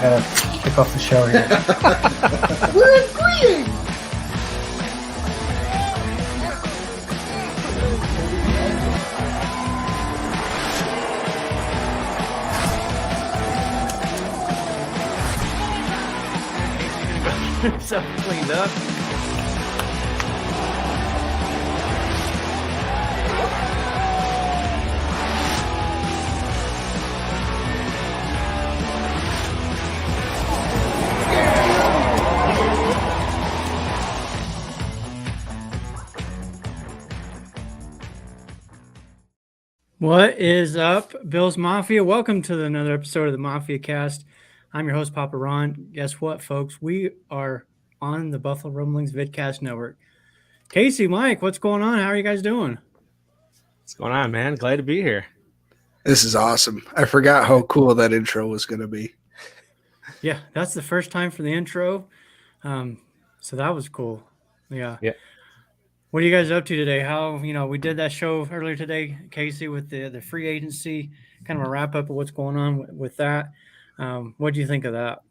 Gotta kick off the show here. We're agreeing. So cleaned up. What is up, Bills Mafia? Welcome to another episode of the Mafia Cast. I'm your host, Papa Ron. Guess what, folks? We are on the Buffalo Rumblings Vidcast Network. Casey, Mike, what's going on? How are you guys doing? What's going on, man? Glad to be here. This is awesome. I forgot how cool that intro was going to be. Yeah, that's the first time for the intro. So that was cool. Yeah. What are you guys up to today? We did that show earlier today, Casey, with the free agency, kind of a wrap up of what's going on with that. What do you think of that?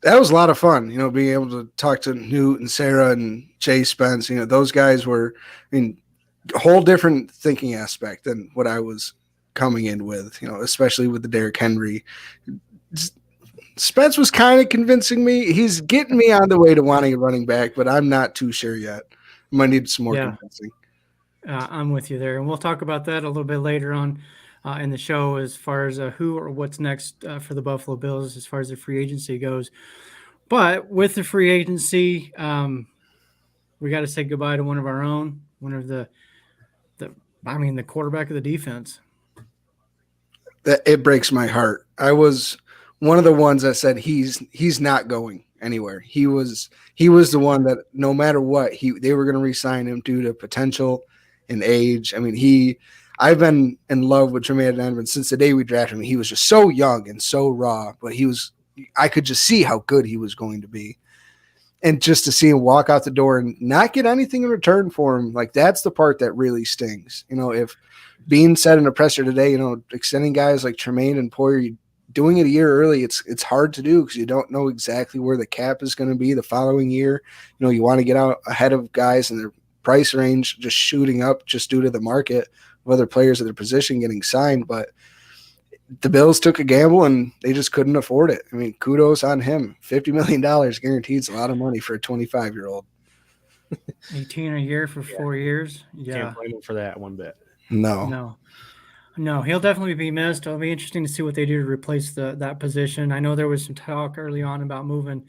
That was a lot of fun, being able to talk to Newt and Sarah and Jay Spence. Those guys were, a whole different thinking aspect than what I was coming in with, especially with the Derrick Henry. Spence was kind of convincing me. He's getting me on the way to wanting a running back, but I'm not too sure yet. I might need some more convincing. I'm with you there. And we'll talk about that a little bit later on in the show as far as who or what's next for the Buffalo Bills as far as the free agency goes. But with the free agency, we got to say goodbye to one of our own, one of the quarterback of the defense. It breaks my heart. I was one of the ones that said he's not going anywhere. He was the one that no matter what, they were going to re-sign him due to potential and age. I've been in love with Tremaine Edmonds since the day we drafted him. He was just so young and so raw, but I could just see how good he was going to be. And just to see him walk out the door and not get anything in return for him, that's the part that really stings. If Bean said in a presser today, extending guys like Tremaine and Poyer, doing it a year early, it's hard to do because you don't know exactly where the cap is going to be the following year. You want to get out ahead of guys and their price range just shooting up just due to the market of other players at their position getting signed. But the Bills took a gamble and they just couldn't afford it. Kudos on him. $50 million guaranteed is a lot of money for a 25-year-old. 18 a year for 4 years. Yeah. Can't blame him for that one bit. No, he'll definitely be missed. It'll be interesting to see what they do to replace that position. I know there was some talk early on about moving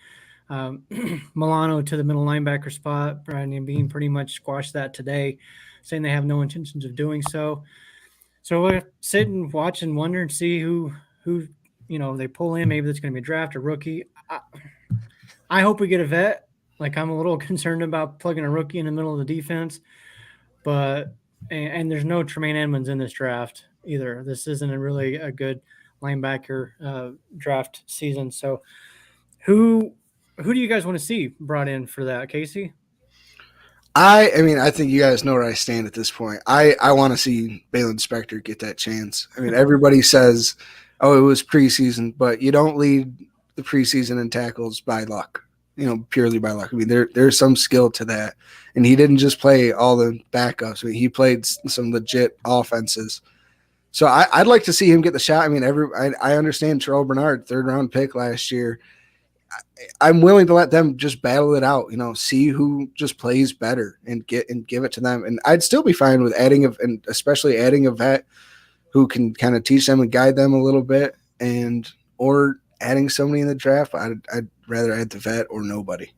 Milano to the middle linebacker spot. Brandon Bean pretty much squashed that today, saying they have no intentions of doing so. So we'll sit and watch and wonder and see who they pull in. Maybe that's going to be a draft, a rookie. I hope we get a vet. I'm a little concerned about plugging a rookie in the middle of the defense, but and there's no Tremaine Edmonds in this draft either. This isn't really a good linebacker draft season. So who do you guys want to see brought in for that, Casey? I think you guys know where I stand at this point. I want to see Balin Spector get that chance. Everybody says, oh, it was preseason, but you don't lead the preseason in tackles by luck, purely by luck. There's some skill to that. And he didn't just play all the backups. He played some legit offenses. So I'd like to see him get the shot. I understand Terrell Bernard, 3rd-round pick last year. I'm willing to let them just battle it out, see who just plays better and give it to them. And I'd still be fine with especially adding a vet who can kind of teach them and guide them a little bit, or adding somebody in the draft. I'd rather add the vet or nobody.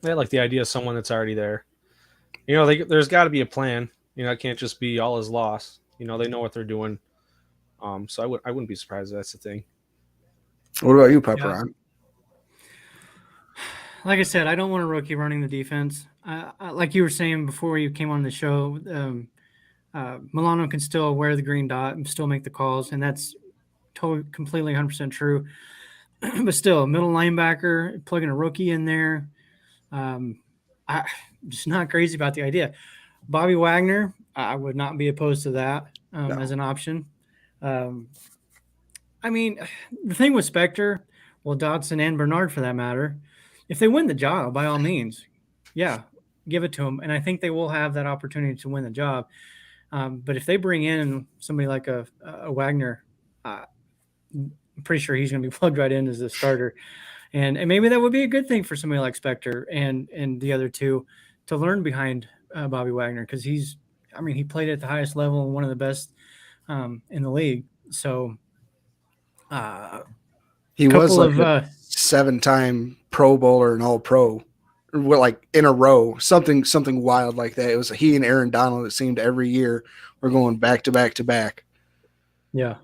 I like the idea of someone that's already there. There's got to be a plan. It can't just be all is lost. They know what they're doing. So I wouldn't be surprised if that's the thing. What about you, Pepperon? Like I said, I don't want a rookie running the defense. Like you were saying before you came on the show, Milano can still wear the green dot and still make the calls, and that's completely 100% true. But still, middle linebacker, plugging a rookie in there, I'm just not crazy about the idea. Bobby Wagner, I would not be opposed to that as an option. The thing with Spector, well, Dodson and Bernard for that matter, if they win the job, by all means, yeah, give it to them. And I think they will have that opportunity to win the job. But if they bring in somebody like a Wagner, I'm pretty sure he's going to be plugged right in as the starter. And maybe that would be a good thing for somebody like Spector and the other two to learn behind Bobby Wagner, because he played at the highest level and one of the best in the league. So He was couple like of a 7-time Pro Bowler and All Pro, like in a row, something wild like that. It was he and Aaron Donald. It seemed every year we're going back to back to back. yeah.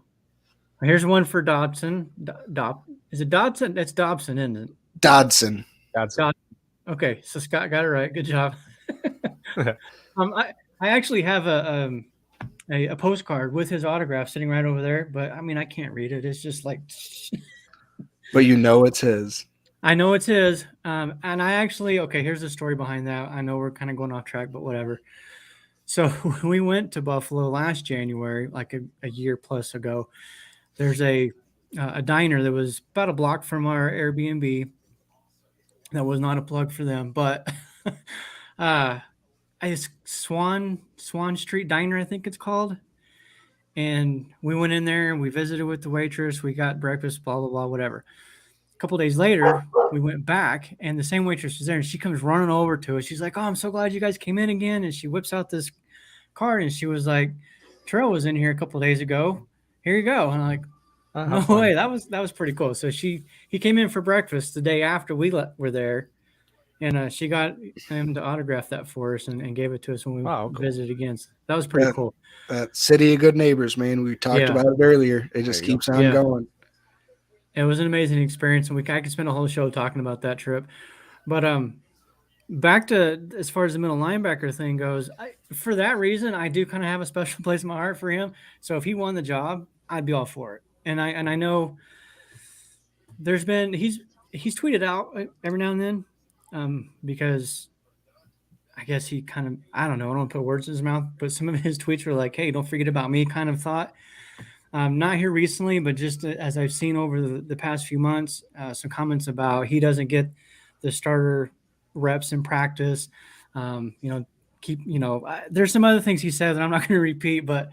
Here's one for Dodson. Is it Dodson? That's Dobson, isn't it? Dodson. Okay, so Scott got it right. Good job. I actually have a postcard with his autograph sitting right over there, but I mean I can't read it. It's just like, But you know it's his. I know it's his. And I actually, here's the story behind that. I know we're kind of going off track, but whatever. So we went to Buffalo last January, like a year plus ago. There's a diner that was about a block from our Airbnb. That was not a plug for them, but Swan Street Diner, I think it's called. And we went in there and we visited with the waitress. We got breakfast, blah, blah, blah, whatever. A couple days later, we went back and the same waitress was there and she comes running over to us. She's like, "Oh, I'm so glad you guys came in again." And she whips out this card and she was like, "Terrell was in here a couple days ago. Here you go." And I'm like, no way. That was pretty cool. So he came in for breakfast the day after we were there. And she got him to autograph that for us and gave it to us when we visited again. So that was pretty cool. That city of good neighbors, man. We talked about it earlier. It just keeps on going. It was an amazing experience, and I could spend a whole show talking about that trip. But back to as far as the middle linebacker thing goes, for that reason, I do kind of have a special place in my heart for him. So if he won the job, I'd be all for it. And I know there's been he's tweeted out every now and then because I guess he kind of, I don't know, I don't put words in his mouth, but some of his tweets were like, "Hey, don't forget about me," kind of thought. Not here recently, but just as I've seen over the past few months, some comments about he doesn't get the starter reps in practice. There's some other things he said that I'm not going to repeat, but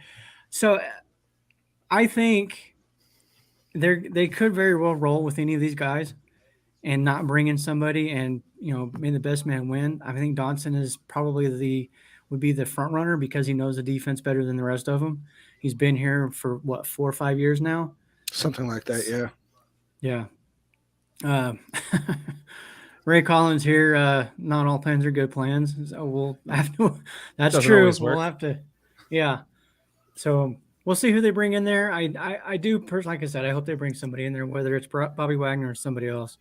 so I think they could very well roll with any of these guys and not bring in somebody and, may the best man win. I think Dodson is probably would be the front runner because he knows the defense better than the rest of them. He's been here for 4 or 5 years now. Something like that. Yeah. Yeah. Ray Collins here. Not all plans are good plans. So we'll have to, that's true. We'll have to, yeah. So we'll see who they bring in there. I do personally, like I said, I hope they bring somebody in there, whether it's Bobby Wagner or somebody else.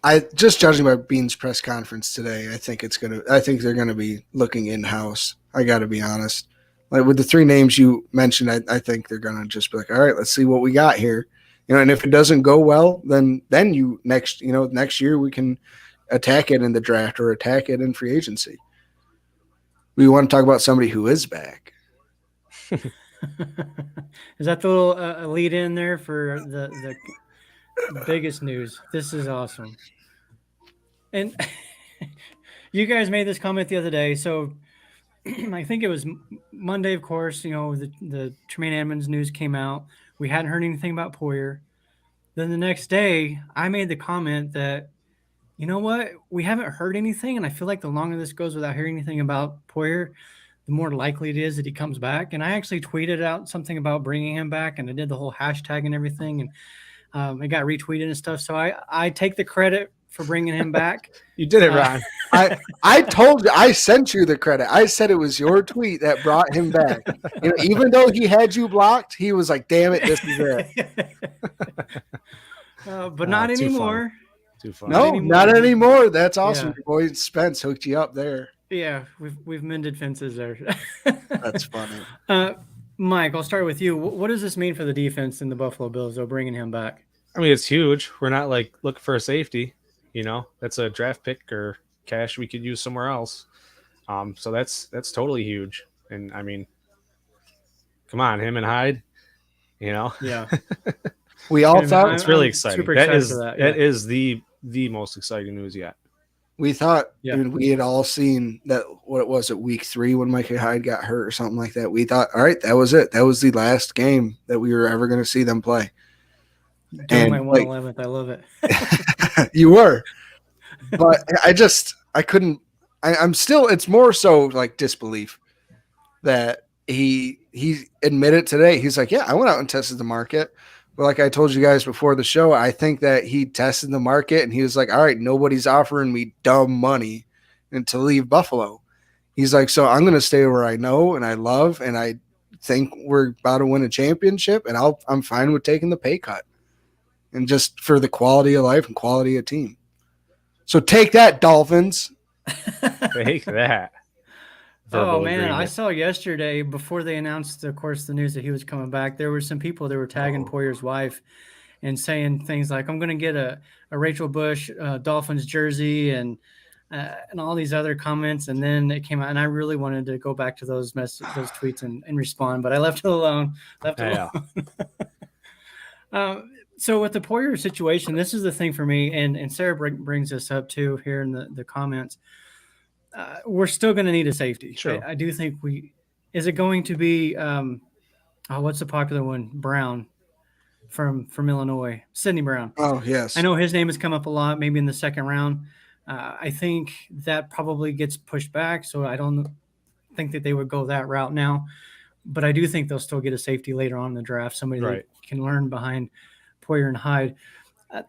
I just judging by Bean's press conference today, I think they're gonna be looking in-house. I got to be honest. Like with the 3 names you mentioned, I think they're gonna just be like, all right, let's see what we got here. And if it doesn't go well, then next year we can attack it in the draft or attack it in free agency. We want to talk about somebody who is back. Is that the little lead in there for the biggest news? This is awesome. And you guys made this comment the other day. So I think it was Monday, of course, the Tremaine Edmonds news came out. We hadn't heard anything about Poyer. Then the next day, I made the comment that, you know what, we haven't heard anything. And I feel like the longer this goes without hearing anything about Poyer, the more likely it is that he comes back. And I actually tweeted out something about bringing him back, and I did the whole hashtag and everything. And it got retweeted and stuff. So I take the credit for bringing him back. You did it, Ron. I told you, I sent you the credit. I said it was your tweet that brought him back. Even though he had you blocked, he was like, "Damn it, this is it." But not anymore. Too fun. No, not anymore. That's awesome. Your boy Spence hooked you up there. Yeah, we've mended fences there. That's funny. Mike, I'll start with you. What does this mean for the defense in the Buffalo Bills, though, bringing him back? I mean, it's huge. We're not like looking for a safety. That's a draft pick or cash we could use somewhere else. So that's totally huge. And I mean, come on, him and Hyde, Yeah. We all thought It's really I'm exciting. super That excited is for that. that is the most exciting news yet. we thought Yeah. I mean, we had all seen that what it was at week 3 when Micah Hyde got hurt or something like that. We thought, all right, that was it. That was the last game that we were ever going to see them play. Doing my And like 111th. I love it. you were, but I couldn't. I'm still. It's more so like disbelief that he admitted today. He's like, yeah, I went out and tested the market. But like I told you guys before the show, I think that he tested the market and he was like, all right, nobody's offering me dumb money and to leave Buffalo. He's like, so I'm going to stay where I know and I love and I think we're about to win a championship and I'm fine with taking the pay cut and just for the quality of life and quality of team. So take that, Dolphins. Take that. Oh man, I saw yesterday before they announced, of course, the news that he was coming back. There were some people that were tagging Poyer's wife and saying things like, "I'm going to get a Rachel Bush Dolphins jersey," and all these other comments. And then it came out, and I really wanted to go back to those tweets and respond, but I left it alone. So with the Poyer situation, this is the thing for me, and Sarah brings this up too here in the comments. We're still going to need a safety. Sure. I do think is it going to be, what's the popular one? Brown from Illinois, Sidney Brown. Oh, yes. I know his name has come up a lot, maybe in the second round. I think that probably gets pushed back. So I don't think that they would go that route now, but I do think they'll still get a safety later on in the draft. Somebody that can learn behind Poyer and Hyde.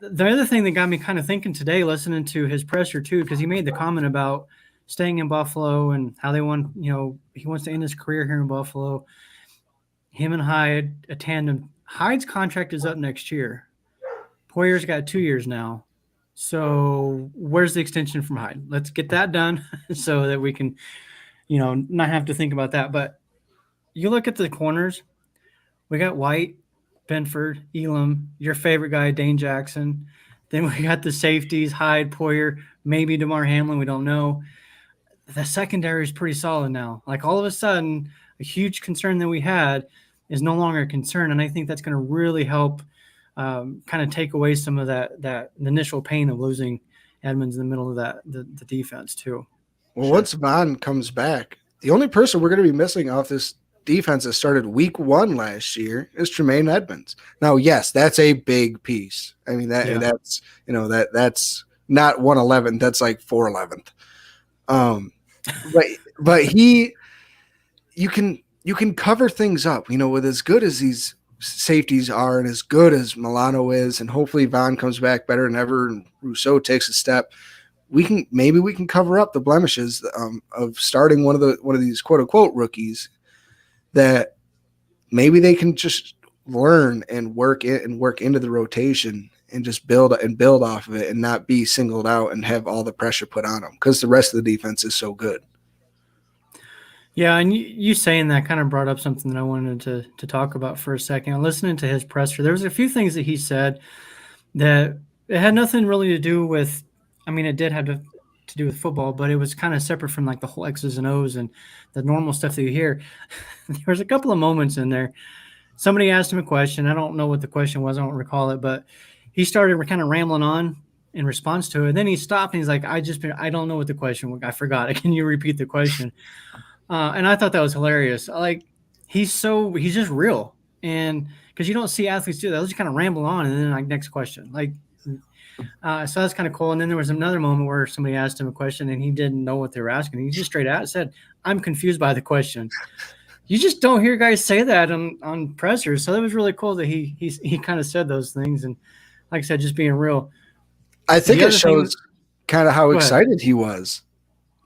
The other thing that got me kind of thinking today, listening to his presser too, because he made the comment about staying in Buffalo and how they want, he wants to end his career here in Buffalo. Him and Hyde, a tandem. Hyde's contract is up next year. Poyer's got 2 years now. So where's the extension from Hyde? Let's get that done so that we can, not have to think about that. But you look at the corners, we got White, Benford, Elam, your favorite guy, Dane Jackson. Then we got the safeties, Hyde, Poyer, maybe DeMar Hamlin. We don't know. The secondary is pretty solid now. Like all of a sudden, a huge concern that we had is no longer a concern. And I think that's going to really help kind of take away some of that initial pain of losing Edmonds in the middle of the defense too. Well, once Vaughn comes back, the only person we're going to be missing off this defense that started week 1 last year is Tremaine Edmonds. Now, yes, that's a big piece. I mean, that's not 111th. That's like 411th. But you can cover things up, with as good as these safeties are and as good as Milano is, and hopefully Vaughn comes back better than ever and Rousseau takes a step. We can cover up the blemishes of starting one of these quote unquote rookies that maybe they can just learn and work into the rotation and just build off of it and not be singled out and have all the pressure put on them because the rest of the defense is so good. Yeah, and you saying that kind of brought up something that I wanted to talk about for a second. Listening to his presser, there was a few things that he said that it had nothing really to do with, it did have to do with football, but it was kind of separate from like the whole X's and O's and the normal stuff that you hear. There was a couple of moments in there. Somebody asked him a question. I don't know what the question was. I don't recall it, but he started kind of rambling on in response to it. And then he stopped and he's like, I don't know what the question was. I forgot. Can you repeat the question? And I thought that was hilarious. Like he's just real. And because you don't see athletes do that, they'll just kind of ramble on and then like next question. So that's kind of cool. And then there was another moment where somebody asked him a question and he didn't know what they were asking. He just straight out said, I'm confused by the question. You just don't hear guys say that on pressers. So that was really cool that he kind of said those things. And like I said, just being real. I think it shows kind of how excited he was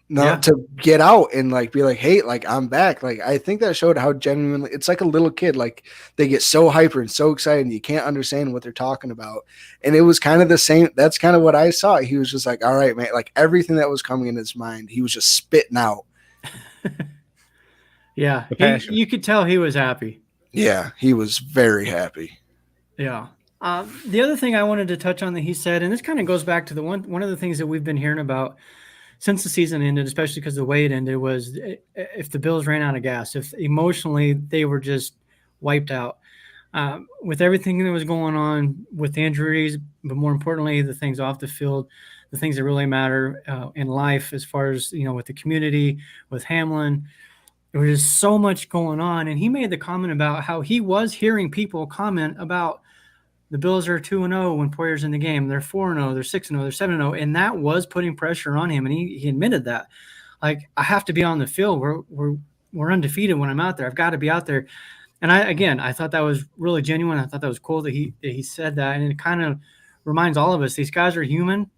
to get out and like be like, hey, like I'm back. Like I think that showed how genuinely it's like a little kid. Like they get so hyper and so excited and you can't understand what they're talking about. And it was kind of the same. That's kind of what I saw. He was just like, all right, man, like everything that was coming in his mind, he was just spitting out. Yeah. You could tell he was happy. Yeah. He was very happy. Yeah. The other thing I wanted to touch on that he said, and this kind of goes back to one of the things that we've been hearing about since the season ended, especially because the way it ended, was if the Bills ran out of gas, if emotionally they were just wiped out. with everything that was going on with the injuries, but more importantly, the things off the field, the things that really matter in life, as far as, with the community, with Hamlin, there was just so much going on. And he made the comment about how he was hearing people comment about the Bills are 2-0 when Poyer's in the game. They're 4-0, they're 6-0, they're 7-0. And that was putting pressure on him. And he admitted that. Like, I have to be on the field. We're undefeated when I'm out there. I've got to be out there. And I thought that was really genuine. I thought that was cool that he said that. And it kind of reminds all of us, these guys are human.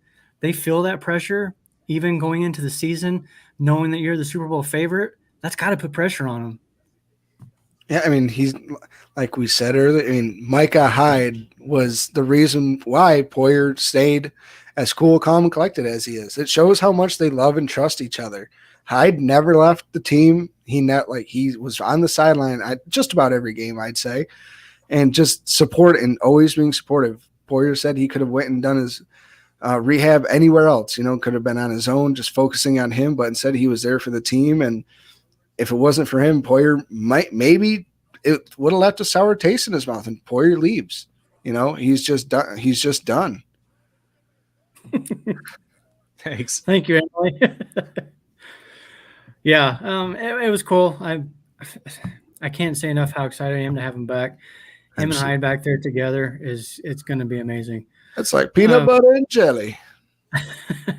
They feel that pressure, even going into the season, knowing that you're the Super Bowl favorite. That's got to put pressure on them. Yeah, I mean, he's like we said earlier. I mean, Micah Hyde was the reason why Poyer stayed as cool, calm, and collected as he is. It shows how much they love and trust each other. Hyde never left the team. He was on the sideline at just about every game, I'd say, and just support and always being supportive. Poyer said he could have went and done his rehab anywhere else. Could have been on his own, just focusing on him, but instead he was there for the team. And if it wasn't for him, Poyer maybe it would have left a sour taste in his mouth, and Poyer leaves. He's just done. He's just done. Thanks. Thank you, Emily. Yeah, it was cool. I can't say enough how excited I am to have him back. Him and Hyde back there together it's going to be amazing. It's like peanut butter and jelly.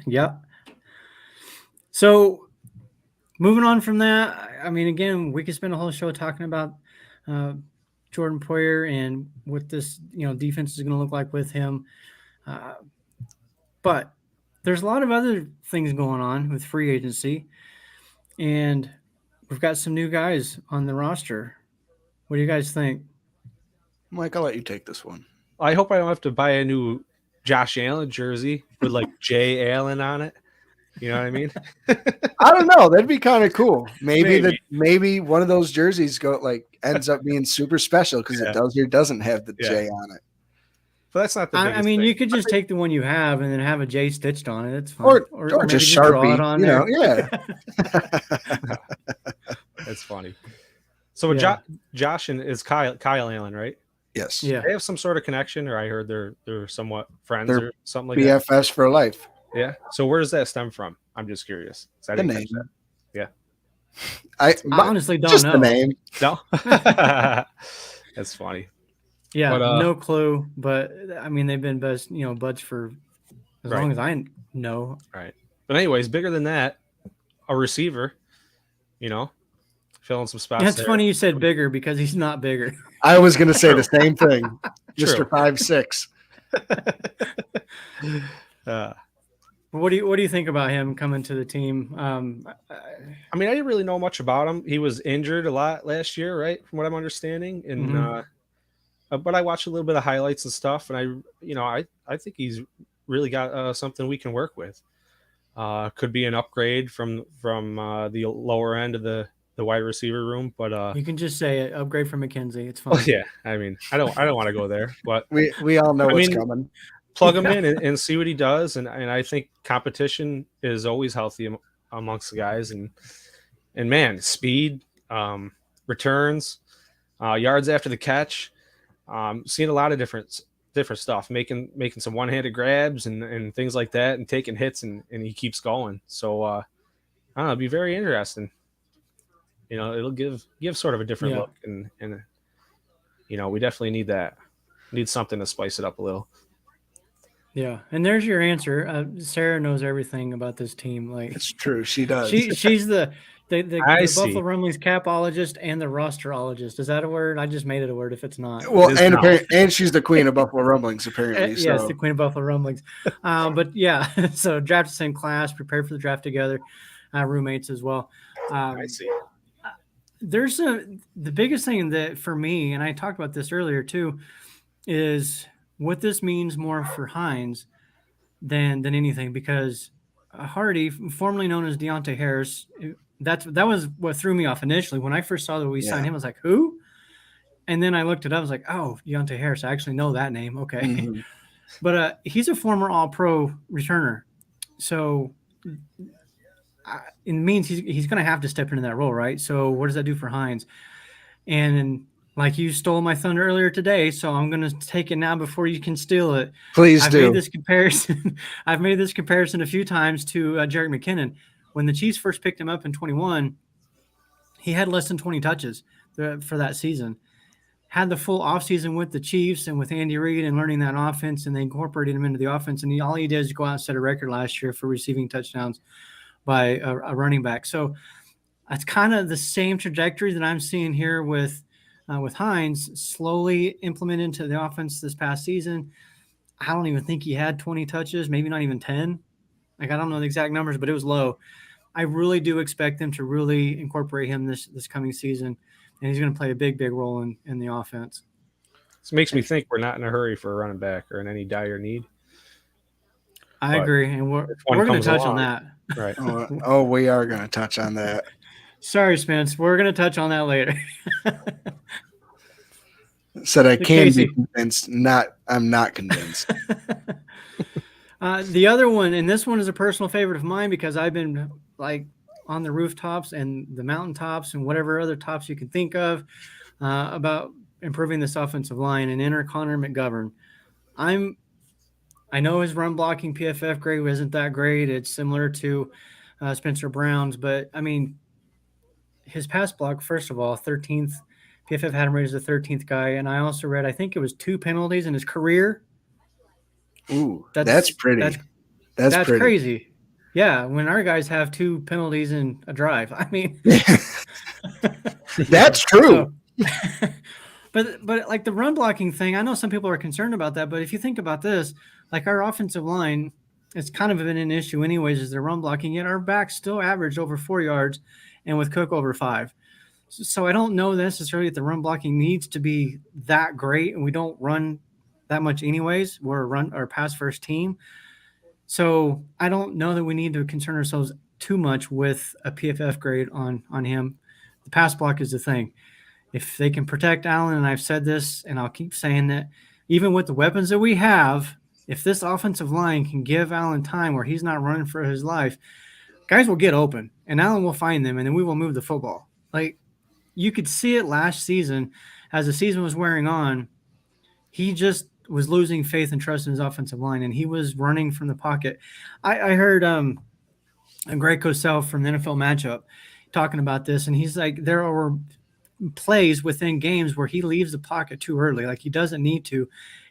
Yep. So moving on from that, I mean, again, we could spend a whole show talking about Jordan Poyer and what this defense is going to look like with him. But there's a lot of other things going on with free agency, and we've got some new guys on the roster. What do you guys think? Mike, I'll let you take this one. I hope I don't have to buy a new Josh Allen jersey with like J. Allen on it. You know what I mean? I don't know. That'd be kind of cool. Maybe one of those jerseys ends up being super special because it does or doesn't have the J on it. But that's not the biggest thing. You could just take the one you have and then have a J stitched on it. It's fine. Or just Sharpie it on there. Yeah. That's funny. So Josh is Kyle Allen, right? Yes. Yeah. They have some sort of connection, or I heard they're somewhat friends or something like that. BFS for life. Yeah. So where does that stem from? I'm just curious. The name. Yeah. I honestly don't know. The name. No. That's funny. Yeah, but, no clue. But I mean, they've been buds for as long as I know. Right. But anyways, bigger than that, a receiver. Filling some spots. That's funny you said bigger because he's not bigger. I was going to say the same thing. Mr. 5'6". What do you think about him coming to the team? I mean, I didn't really know much about him. He was injured a lot last year, right? From what I'm understanding, and but I watched a little bit of highlights and stuff, and I think he's really got something we can work with. Could be an upgrade from the lower end of the wide receiver room, but you can just say it, upgrade from McKenzie. It's fine. Oh, yeah, I mean, I don't want to go there, but we all know what's coming. Plug him in and see what he does, and I think competition is always healthy amongst the guys, and man, speed, returns, yards after the catch, seeing a lot of different stuff, making some one-handed grabs and things like that, and taking hits, and he keeps going. So I don't know, it'd be very interesting. It'll give sort of a different look, and we definitely need that. Need something to spice it up a little. Yeah, and there's your answer. Sarah knows everything about this team. Like, it's true, she does. She's the Buffalo Rumblings capologist and the rosterologist. Is that a word? I just made it a word. If it's not, well, and she's the queen of Buffalo Rumblings, apparently. Yes, the queen of Buffalo Rumblings. But yeah, so draft the same class, prepared for the draft together, roommates as well. I see. There's the biggest thing that for me, and I talked about this earlier too, is what this means more for Hines than anything, because Hardy, formerly known as Deontay Harris, that was what threw me off initially. When I first saw that we signed him, I was like, who? And then I looked it up. I was like, oh, Deontay Harris. I actually know that name. Okay. Mm-hmm. But he's a former All-Pro returner. So it means he's going to have to step into that role, right? So what does that do for Hines? And like you stole my thunder earlier today, so I'm going to take it now before you can steal it. Please I've do. made this comparison. I've made this comparison a few times to Jerick McKinnon. When the Chiefs first picked him up in 21, he had less than 20 touches for that season. Had the full offseason with the Chiefs and with Andy Reid and learning that offense, and they incorporated him into the offense. And all he did is go out and set a record last year for receiving touchdowns by a running back. So that's kind of the same trajectory that I'm seeing here with Hines, slowly implemented into the offense this past season. I don't even think he had 20 touches, maybe not even 10. Like, I don't know the exact numbers, but it was low. I really do expect them to really incorporate him this coming season, and he's going to play a big role in the offense. This makes me think we're not in a hurry for a running back or in any dire need. I agree, and we're going to touch on that. Right. Oh, we are going to touch on that. Sorry, Spence. We're going to touch on that later. Said I can be convinced. I'm not convinced. The other one, and this one is a personal favorite of mine because I've been like on the rooftops and the mountaintops and whatever other tops you can think of about improving this offensive line, and enter Connor McGovern. I know his run blocking PFF grade isn't that great. It's similar to Spencer Brown's, but I mean, his pass block, first of all, 13th. PFF had him rated as the 13th guy, and I also read, I think it was 2 penalties in his career. Ooh, that's pretty. That's pretty. Crazy. Yeah, when our guys have 2 penalties in a drive. I mean, that's true. But like the run blocking thing, I know some people are concerned about that, but if you think about this, like our offensive line, it's kind of been an issue anyways, is the run blocking, yet our backs still averaged over 4 yards, and with Cook over 5. So I don't know necessarily that the run blocking needs to be that great, and we don't run that much anyways. We're a run or pass first team. So I don't know that we need to concern ourselves too much with a PFF grade on him. The pass block is the thing. If they can protect Allen, and I've said this and I'll keep saying that, even with the weapons that we have, if this offensive line can give Allen time where he's not running for his life, guys will get open and Allen will find them, and then we will move the football. Like, you could see it last season as the season was wearing on. He just was losing faith and trust in his offensive line, and he was running from the pocket. I heard Greg Cosell from the NFL Matchup talking about this, and he's like, there are plays within games where he leaves the pocket too early. Like, he doesn't need to,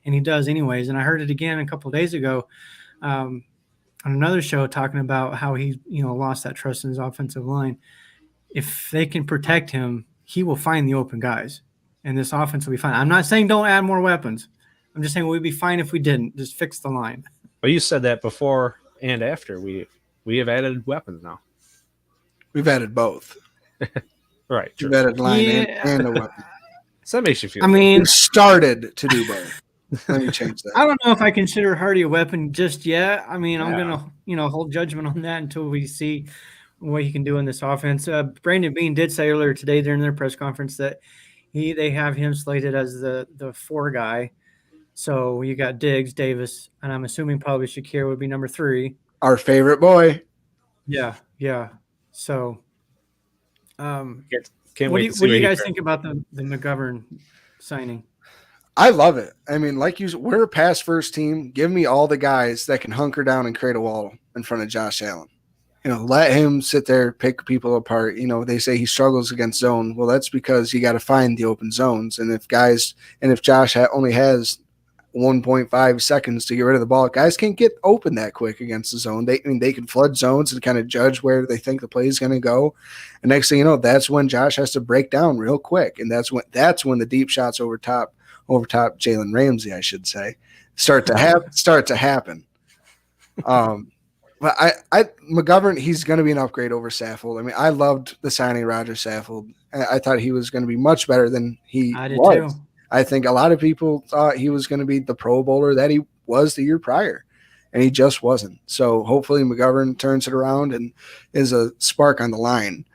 and he does anyways. And I heard it again a couple of days ago on another show talking about how he lost that trust in his offensive line. If they can protect him, he will find the open guys, and this offense will be fine. I'm not saying don't add more weapons. I'm just saying we'd be fine if we didn't. Just fix the line. But you said that before and after. We have added weapons now. We've added both. Right. True. We've added line and a weapon. So that makes you feel. I mean, we started to do both. Let me change that. I don't know if I consider Hardy a weapon just yet. I mean, I'm gonna hold judgment on that until we see what he can do in this offense. Brandon Beane did say earlier today during their press conference that they have him slated as the 4 guy. So you got Diggs, Davis, and I'm assuming probably Shakir would be number 3. Our favorite boy. Yeah. So, Can't what wait. do you guys think about the McGovern signing? I love it. I mean, like we're a pass first team. Give me all the guys that can hunker down and create a wall in front of Josh Allen. Let him sit there, pick people apart. They say he struggles against zone. Well, that's because you got to find the open zones. And if Josh only has 1.5 seconds to get rid of the ball, guys can't get open that quick against the zone. They can flood zones and kind of judge where they think the play is going to go. And next thing you know, that's when Josh has to break down real quick. And that's when the deep shots over top Jalen Ramsey, I should say, start to happen. But McGovern, he's going to be an upgrade over Saffold. I mean, I loved the signing of Roger Saffold. I thought he was going to be much better than he was. Too. I think a lot of people thought he was going to be the Pro Bowler that he was the year prior, and he just wasn't. So hopefully McGovern turns it around and is a spark on the line.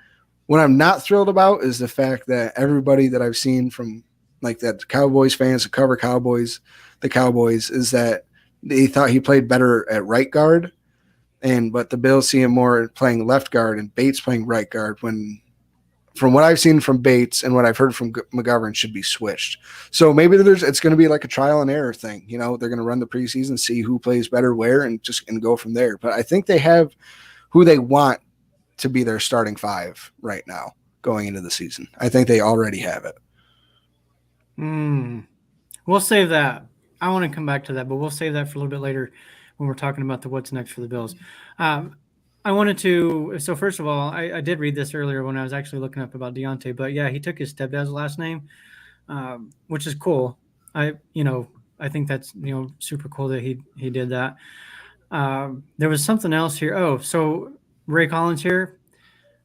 What I'm not thrilled about is the fact that everybody that I've seen from like that Cowboys fans that cover the Cowboys, is that they thought he played better at right guard. But the Bills see him more playing left guard and Bates playing right guard when from what I've seen from Bates and what I've heard from McGovern, should be switched. So maybe it's going to be like a trial and error thing. You know, they're going to run the preseason, see who plays better where, and go from there. But I think they have who they want to be their starting five right now going into the season. I think they already have it. We'll save that. I want to come back to that, but we'll save that for a little bit later when we're talking about the what's next for the Bills. I wanted to. So first of all, I did read this earlier when I was actually looking up about Deontay, but yeah, he took his stepdad's last name, which is cool. I think that's super cool that he did that. There was something else here. Oh, so Ray Collins here.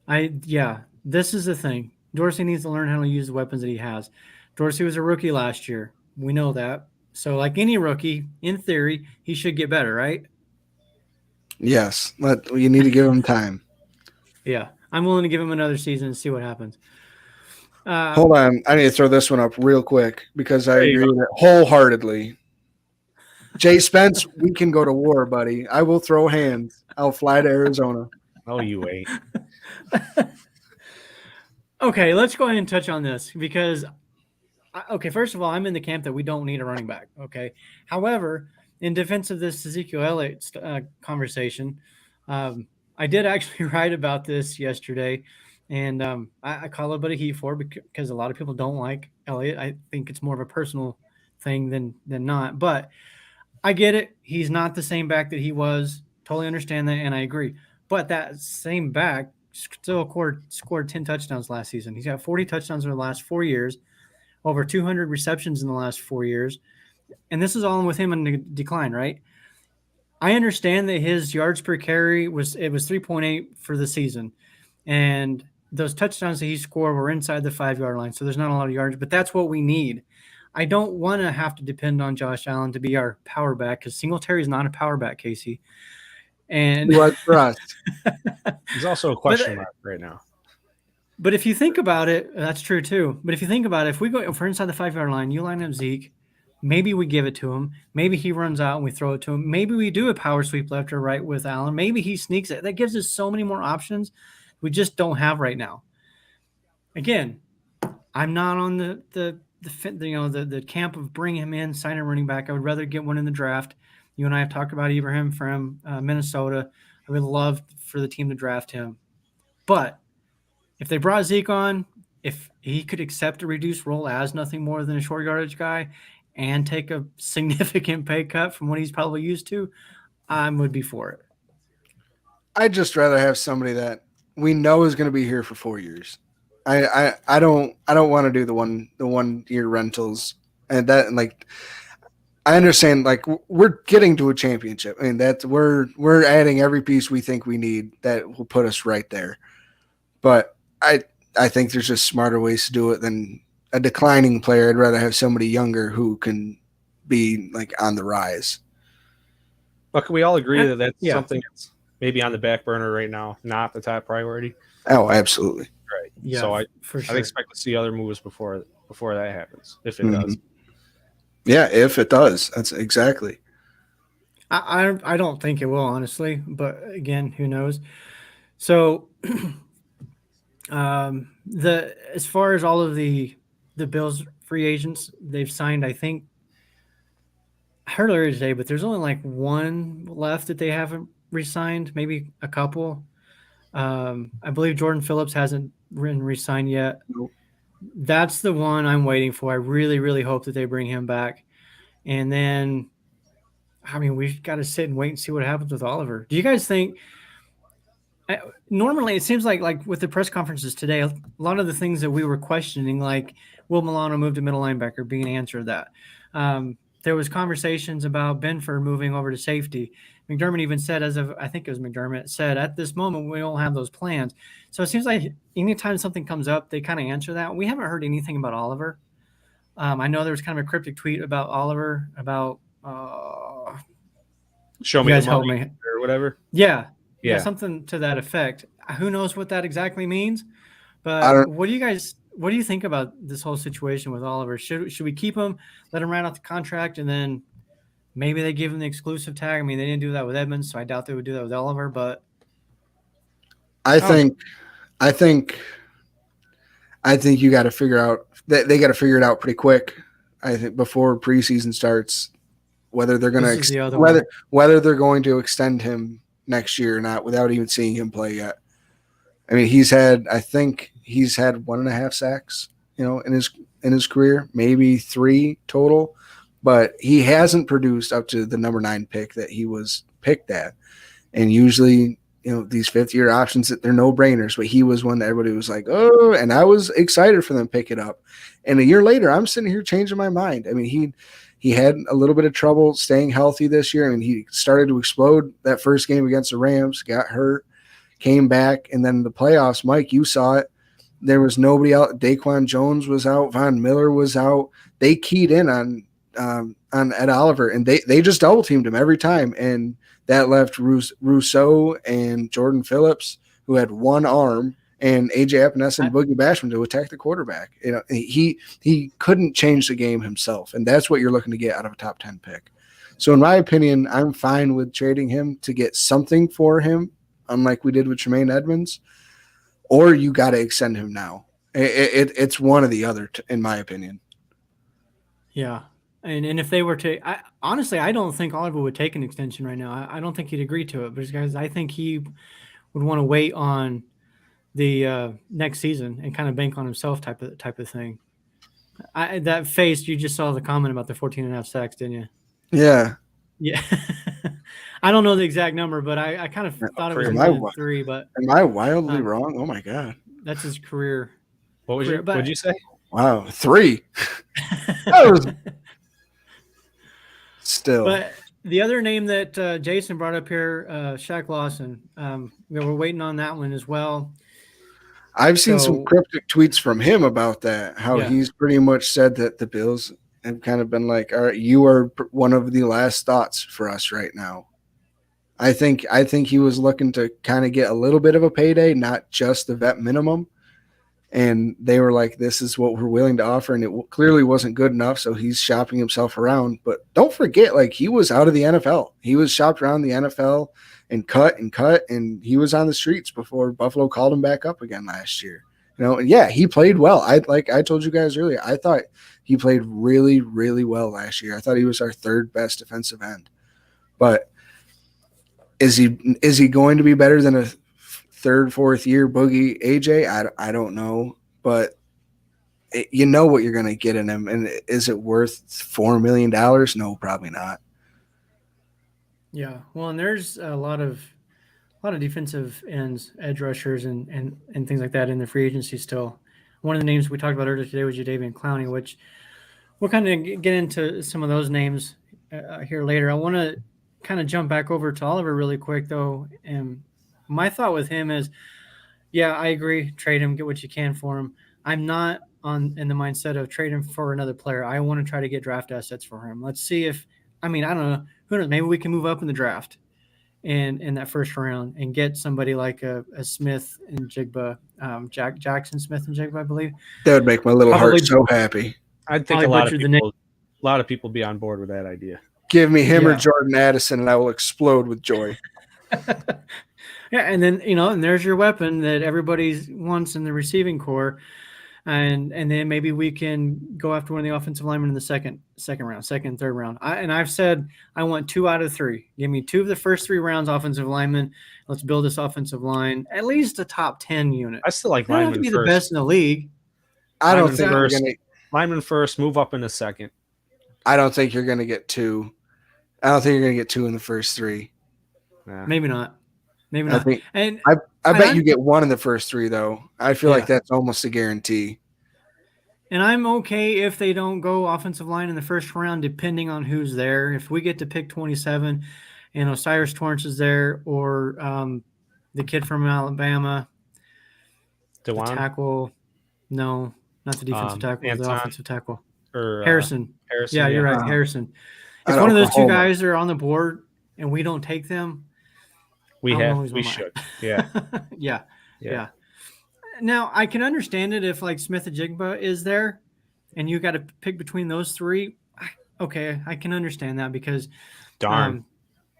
This is the thing. Dorsey needs to learn how to use the weapons that he has. Dorsey was a rookie last year. We know that. So like any rookie, in theory, he should get better, right? Yes, you need to give him time. Yeah, I'm willing to give him another season and see what happens. Hold on, I need to throw this one up real quick because I agree with it wholeheartedly. Jay Spence, we can go to war, buddy. I will throw hands. I'll fly to Arizona. No, you ain't. Okay, let's go ahead and touch on this because, first of all, I'm in the camp that we don't need a running back. Okay, however, in defense of this Ezekiel Elliott conversation, I did actually write about this yesterday, and I call a bit of heat for it because a lot of people don't like Elliott. I think it's more of a personal thing than not, but I get it. He's not the same back that he was. Totally understand that, and I agree. But that same back still scored 10 touchdowns last season. He's got 40 touchdowns in the last 4 years, over 200 receptions in the last 4 years. And this is all with him in the decline, right? I understand that his yards per carry was 3.8 for the season. And those touchdowns that he scored were inside the 5-yard line. So there's not a lot of yards, but that's what we need. I don't want to have to depend on Josh Allen to be our power back because Singletary is not a power back, Casey. And he was for us. He's also a question mark right now. But if you think about it, that's true too. But if you think about it, if we're inside the 5-yard line, you line up Zeke, maybe we give it to him. Maybe he runs out and we throw it to him. Maybe we do a power sweep left or right with Allen. Maybe he sneaks it. That gives us so many more options we just don't have right now. Again, I'm not on the camp of bring him in, sign a running back. I would rather get one in the draft. You and I have talked about Ibrahim from Minnesota. I would love for the team to draft him. But if they brought Zeke on, if he could accept a reduced role as nothing more than a short yardage guy and take a significant pay cut from what he's probably used to, I would be for it. I'd just rather have somebody that we know is going to be here for 4 years. I don't want to do the 1 year rentals and that I understand we're getting to a championship. I mean we're adding every piece we think we need that will put us right there. But I think there's just smarter ways to do it than a declining player. I'd rather have somebody younger who can be on the rise. But can we all agree that that's something that's maybe on the back burner right now, not the top priority? Oh, absolutely. Right. Yeah, so I sure. expect to see other moves before that happens, if it does. Yeah, if it does. That's exactly. I don't think it will, honestly. But again, who knows? So as far as all of the Bills free agents they've signed, I think I heard earlier today, but there's only one left that they haven't re-signed, maybe a couple. I believe Jordan Phillips hasn't been re-signed yet. Nope. That's the one I'm waiting for. I really, really hope that they bring him back. And then, we've got to sit and wait and see what happens with Oliver. Do you guys think normally it seems like with the press conferences today, a lot of the things that we were questioning, like will Milano move to middle linebacker, being answered that. There was conversations about Benford moving over to safety. McDermott even said, I think it was McDermott, said at this moment we don't have those plans. So it seems like anytime something comes up, they kind of answer that. We haven't heard anything about Oliver. I know there was kind of a cryptic tweet about Oliver about show me the money or whatever. Yeah, something to that effect. Who knows what that exactly means? But what do you think about this whole situation with Oliver? Should we keep him, let him write out the contract, and then maybe they give him the exclusive tag? They didn't do that with Edmonds, so I doubt they would do that with Oliver. But I think I think you got to figure out that they got to figure it out pretty quick. I think before preseason starts, whether they're going This is the to other one. whether they're going to extend him next year or not without even seeing him play yet. I mean, I think he's had 1.5 sacks, in his career, maybe 3 total, but he hasn't produced up to the number 9 pick that he was picked at. And usually, these 5th-year options, they're no-brainers, but he was one that everybody was like, oh, and I was excited for them to pick it up. And a year later, I'm sitting here changing my mind. I mean, he had a little bit of trouble staying healthy this year. I mean, he started to explode that first game against the Rams, got hurt, came back, and then the playoffs, Mike, you saw it. There was nobody out. Daquan Jones was out. Von Miller was out. They keyed in on Ed Oliver, and they just double-teamed him every time, and that left Rousseau and Jordan Phillips, who had one arm, and A.J. Epinesa and Boogie Basham to attack the quarterback. He couldn't change the game himself, and that's what you're looking to get out of a top 10 pick. So in my opinion, I'm fine with trading him to get something for him, unlike we did with Tremaine Edmonds, or you got to extend him now. It's one or the other, in my opinion. Yeah. And if they were to, honestly, I don't think Oliver would take an extension right now. I don't think he'd agree to it, because I think he would want to wait on the next season and kind of bank on himself type of thing. That face, you just saw the comment about the 14.5 sacks, didn't you? Yeah. Yeah. I don't know the exact number, but I kind of thought it was more than 3. But am I wildly wrong? Oh my God, that's his career. What would you say? Wow, 3. That was still. But the other name that Jason brought up here, Shaq Lawson, we're waiting on that one as well. I've seen some cryptic tweets from him about that, how he's pretty much said that the Bills have kind of been like, all right, you are one of the last thoughts for us right now. I think he was looking to kind of get a little bit of a payday, not just the vet minimum. And they were like, this is what we're willing to offer. And it clearly wasn't good enough. So he's shopping himself around. But don't forget, like, he was out of the NFL. He was shopped around the NFL and cut. And he was on the streets before Buffalo called him back up again last year. And yeah, he played well. I told you guys earlier, I thought he played really, really well last year. I thought he was our 3rd best defensive end. But is he going to be better than a 3rd, 4th year Boogie AJ? I don't know, but you know what you're going to get in him. And is it worth $4 million? No, probably not. Yeah. Well, and there's a lot of defensive ends, edge rushers and things like that in the free agency still. One of the names we talked about earlier today was Jadeveon Clowney, which we'll kind of get into some of those names here later. I want to kind of jump back over to Oliver really quick, though. And my thought with him is, yeah, I agree. Trade him, get what you can for him. I'm not in the mindset of trade him for another player. I want to try to get draft assets for him. Let's see I don't know. Who knows? Maybe we can move up in the draft and in that first round and get somebody like a Smith and Jigba, Jackson Smith and Jigba, I believe. That would make my little heart so happy. I think a lot of people be on board with that idea. Give me him or Jordan Addison, and I will explode with joy. Yeah, and then and there's your weapon that everybody wants in the receiving core, and then maybe we can go after one of the offensive linemen in the second round, second and third round. I've said I want 2 out of 3. Give me 2 of the first 3 rounds offensive linemen. Let's build this offensive line, at least a top 10 unit. I still like linemen linemen be first. The best in the league. I don't think we're going to linemen first, move up in the second. I don't think you're going to get 2. I don't think you're going to get 2 in the first 3. Nah. Maybe not. I bet you get 1 in the first 3, though. I feel like that's almost a guarantee. And I'm okay if they don't go offensive line in the first round, depending on who's there. If we get to pick 27 and Osiris Torrance is there, or the kid from Alabama, DeJuan? The tackle. No, not the defensive tackle, Anton, the offensive tackle. Or Harrison. Yeah, you're right, Harrison. If one of those 2 guys are on the board and we don't take them, we should. Yeah. Yeah. Now, I can understand it if like Smith and Jigba is there and you got to pick between those 3. Okay, I can understand that because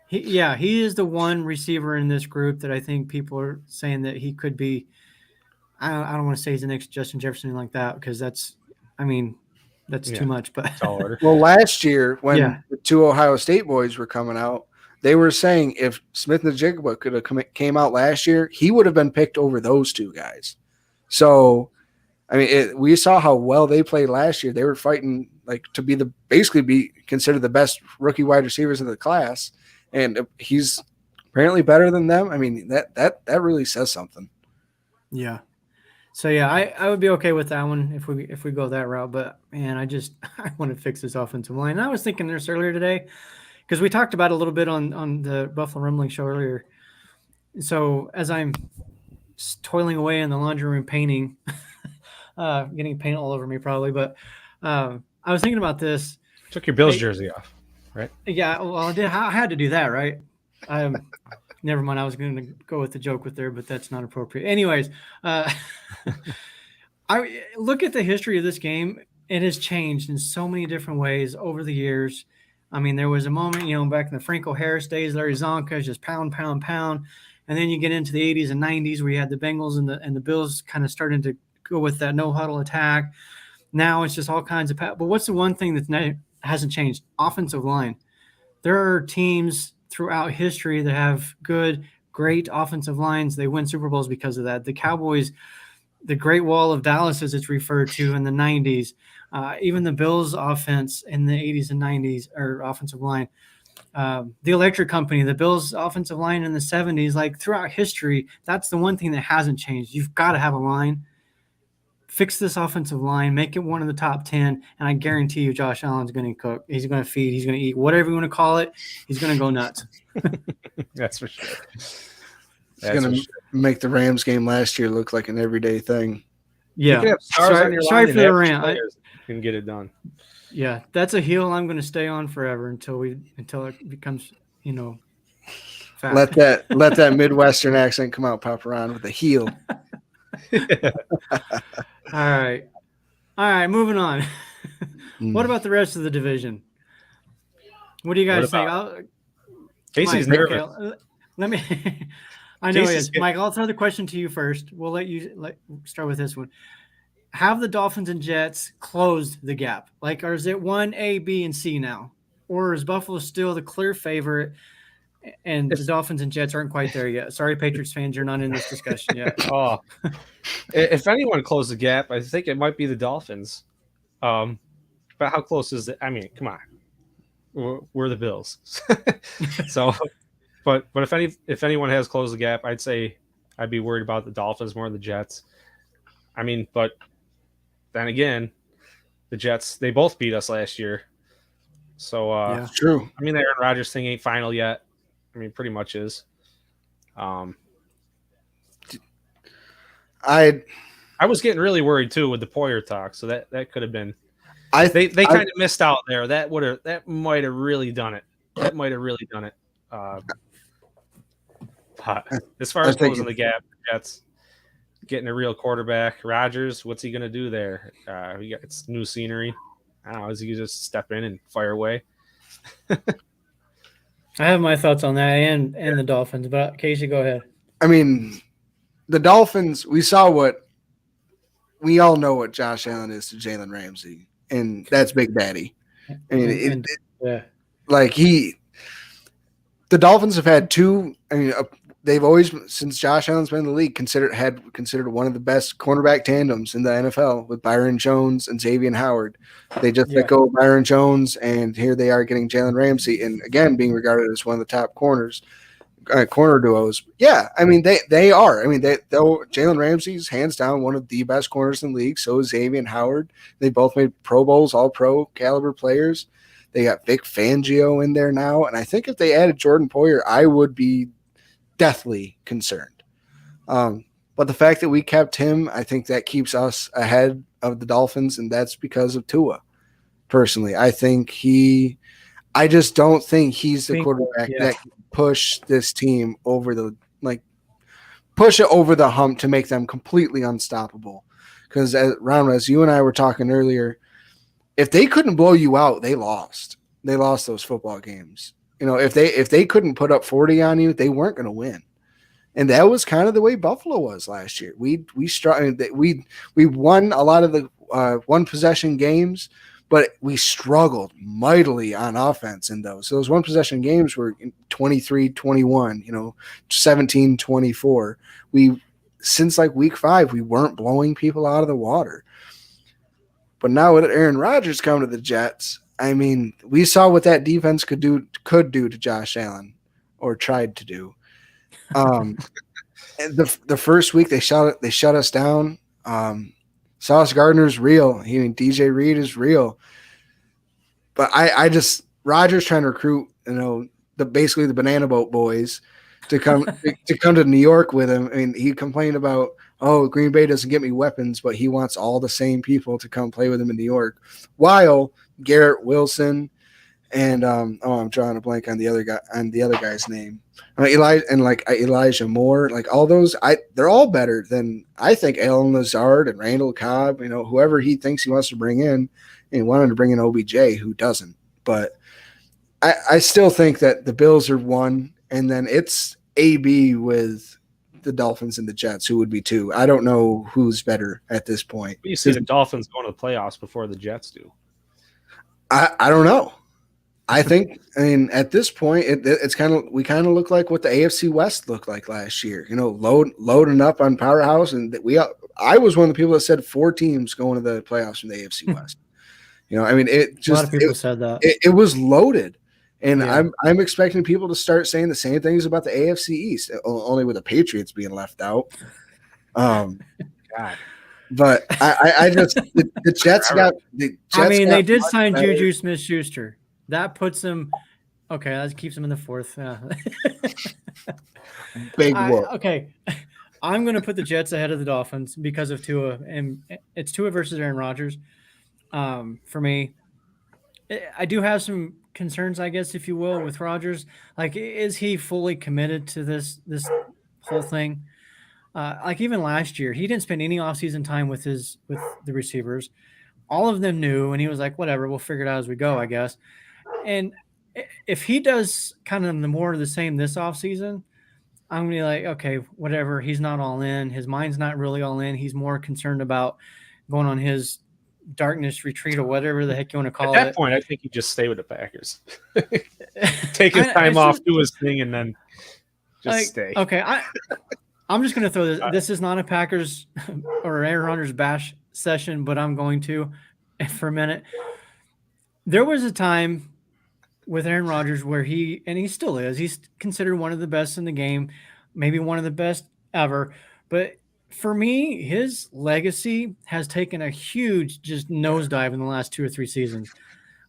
he is the one receiver in this group that I think people are saying that he could be I don't want to say he's the next Justin Jefferson like that because that's too much. But Tall order. Well, last year when Yeah. the two Ohio State boys were coming out, they were saying if Smith and Jigba could have came out last year, he would have been picked over those two guys. So, I mean, we saw how well they played last year. They were fighting to be considered the best rookie wide receivers in the class, and he's apparently better than them. I mean, that really says something. yeah. So yeah, I would be okay with that one if we go that route. But man, I want to fix this offensive line. And I was thinking this earlier today because we talked about it a little bit on the Buffalo Rumbling show earlier. So as I'm toiling away in the laundry room painting, getting paint all over me probably, but I was thinking about this. Took your Bills jersey off, right? Yeah, well, I did. I had to do that, right? Never mind. I was going to go with the joke with there, but that's not appropriate. Anyways, I look at the history of this game. It has changed in so many different ways over the years. I mean, there was a moment, back in the Franco Harris days, Larry Zonka just pound. And then you get into the 80s and 90s where you had the Bengals and the Bills kind of starting to go with that no-huddle attack. Now it's just all kinds of – but what's the one thing that hasn't changed? Offensive line. There are teams throughout history that have great offensive lines. They win Super Bowls because of that. The Cowboys, the Great Wall of Dallas, as it's referred to in the 90s, even the Bills offense in the 80s and 90s, or offensive line, the Electric Company, the Bills offensive line in the 70s, throughout history, that's the one thing that hasn't changed. You've got to have a line. Fix this offensive line, make it one of the top 10, and I guarantee you Josh Allen's going to cook. He's going to feed. He's going to eat. Whatever you want to call it, he's going to go nuts. That's for sure. It's going to make the Rams game last year look like an everyday thing. Yeah. You can have stars on your line sorry for the and rant. players can get it done. Yeah, that's a hill I'm going to stay on forever until it becomes, fact. Let that Midwestern accent come out, Paparan, with a heel. All right, moving on. What about the rest of the division? What do you guys think? Casey's Mike, nervous. okay, let me I know he is. Mike, I'll throw the question to you first. We'll let you start with this one. Have the Dolphins and Jets closed the gap? Or is it 1, A, B, and C now? Or is Buffalo still the clear favorite and the Dolphins and Jets aren't quite there yet? Sorry, Patriots fans, you're not in this discussion yet. Oh, if anyone closed the gap, I think it might be the Dolphins. But how close is it? I mean, come on, we're the Bills. So, but if anyone has closed the gap, I'd say I'd be worried about the Dolphins more than the Jets. I mean, but then again, the Jets, they both beat us last year. So yeah, true. I mean, the Aaron Rodgers thing ain't final yet. I mean, pretty much is. I was getting really worried too with the Poyer talk, so that could have been. They kind of missed out there. That might have really done it. But as far as closing the gap, Jets getting a real quarterback, Rodgers, what's he gonna do there? It's new scenery. I don't know. Is he just step in and fire away? I have my thoughts on that and the Dolphins, but Casey, go ahead. I mean, the Dolphins, we all know what Josh Allen is to Jalen Ramsey, and that's Big Daddy. I mean, the Dolphins have had two. I mean, they've always, since Josh Allen's been in the league, considered one of the best cornerback tandems in the NFL with Byron Jones and Xavier Howard. They just let go of Byron Jones, and here they are getting Jalen Ramsey, and again being regarded as one of the top corner duos. Yeah, I mean they are. I mean Jalen Ramsey's hands down one of the best corners in the league. So is Xavier Howard. They both made Pro Bowls, all Pro caliber players. They got Vic Fangio in there now, and I think if they added Jordan Poyer, I would be deathly concerned. But the fact that we kept him, I think that keeps us ahead of the Dolphins, and that's because of Tua. Personally, I just don't think he's the quarterback that can push this team over push it over the hump to make them completely unstoppable. Because as you and I were talking earlier, if they couldn't blow you out, they lost. They lost those football games. If they couldn't put up 40 on you, they weren't going to win. And that was kind of the way Buffalo was last year. We won a lot of the one possession games, but we struggled mightily on offense in those. So those one possession games were 23-21, 17-24. Since like week 5, we weren't blowing people out of the water. But now with Aaron Rodgers coming to the Jets, I mean, we saw what that defense could do to Josh Allen, or tried to do. The first week they shut us down. Sauce Gardner's real. DJ Reed is real. But I just Rodgers trying to recruit, basically the Banana Boat boys to come to New York with him. I mean, he complained about, Green Bay doesn't get me weapons, but he wants all the same people to come play with him in New York. While Garrett Wilson and I'm drawing a blank on the other guy's name. Elijah Moore, like all those, they're all better than I think Alan Lazard and Randall Cobb, whoever he thinks he wants to bring in, and he wanted to bring in OBJ, who doesn't. But I still think that the Bills are 1, and then it's AB with the Dolphins and the Jets, who would be 2. I don't know who's better at this point. You see the Dolphins going to the playoffs before the Jets do. I don't know. I think, at this point, we kind of look like what the AFC West looked like last year. Loading up on powerhouse, and I was one of the people that said 4 teams going to the playoffs from the AFC West. It just, a lot of people said that it was loaded, and yeah. I'm expecting people to start saying the same things about the AFC East, only with the Patriots being left out. God. But I just the Jets got the Jets. They did sign Juju Smith-Schuster. That puts them okay. That keeps them in the 4th. Yeah. Big whoop. Okay, I'm going to put the Jets ahead of the Dolphins because of Tua, and it's Tua versus Aaron Rodgers. For me, I do have some concerns, I guess, if you will, with Rodgers. Like, is he fully committed to this whole thing? Like even last year, he didn't spend any offseason time with the receivers. All of them knew, and he was like, whatever, we'll figure it out as we go, I guess. And if he does kind of the more of the same this offseason, I'm going to be like, okay, whatever. He's not all in. His mind's not really all in. He's more concerned about going on his darkness retreat or whatever the heck you want to call it. At that point, I think you just stay with the Packers. Take his time off, do his thing, and then just stay. Okay, I'm just going to throw this. This is not a Packers or Aaron Rodgers bash session, but I'm going to for a minute. There was a time with Aaron Rodgers where he still is. He's considered one of the best in the game, maybe one of the best ever. But for me, his legacy has taken a huge just nosedive in the last 2 or 3 seasons.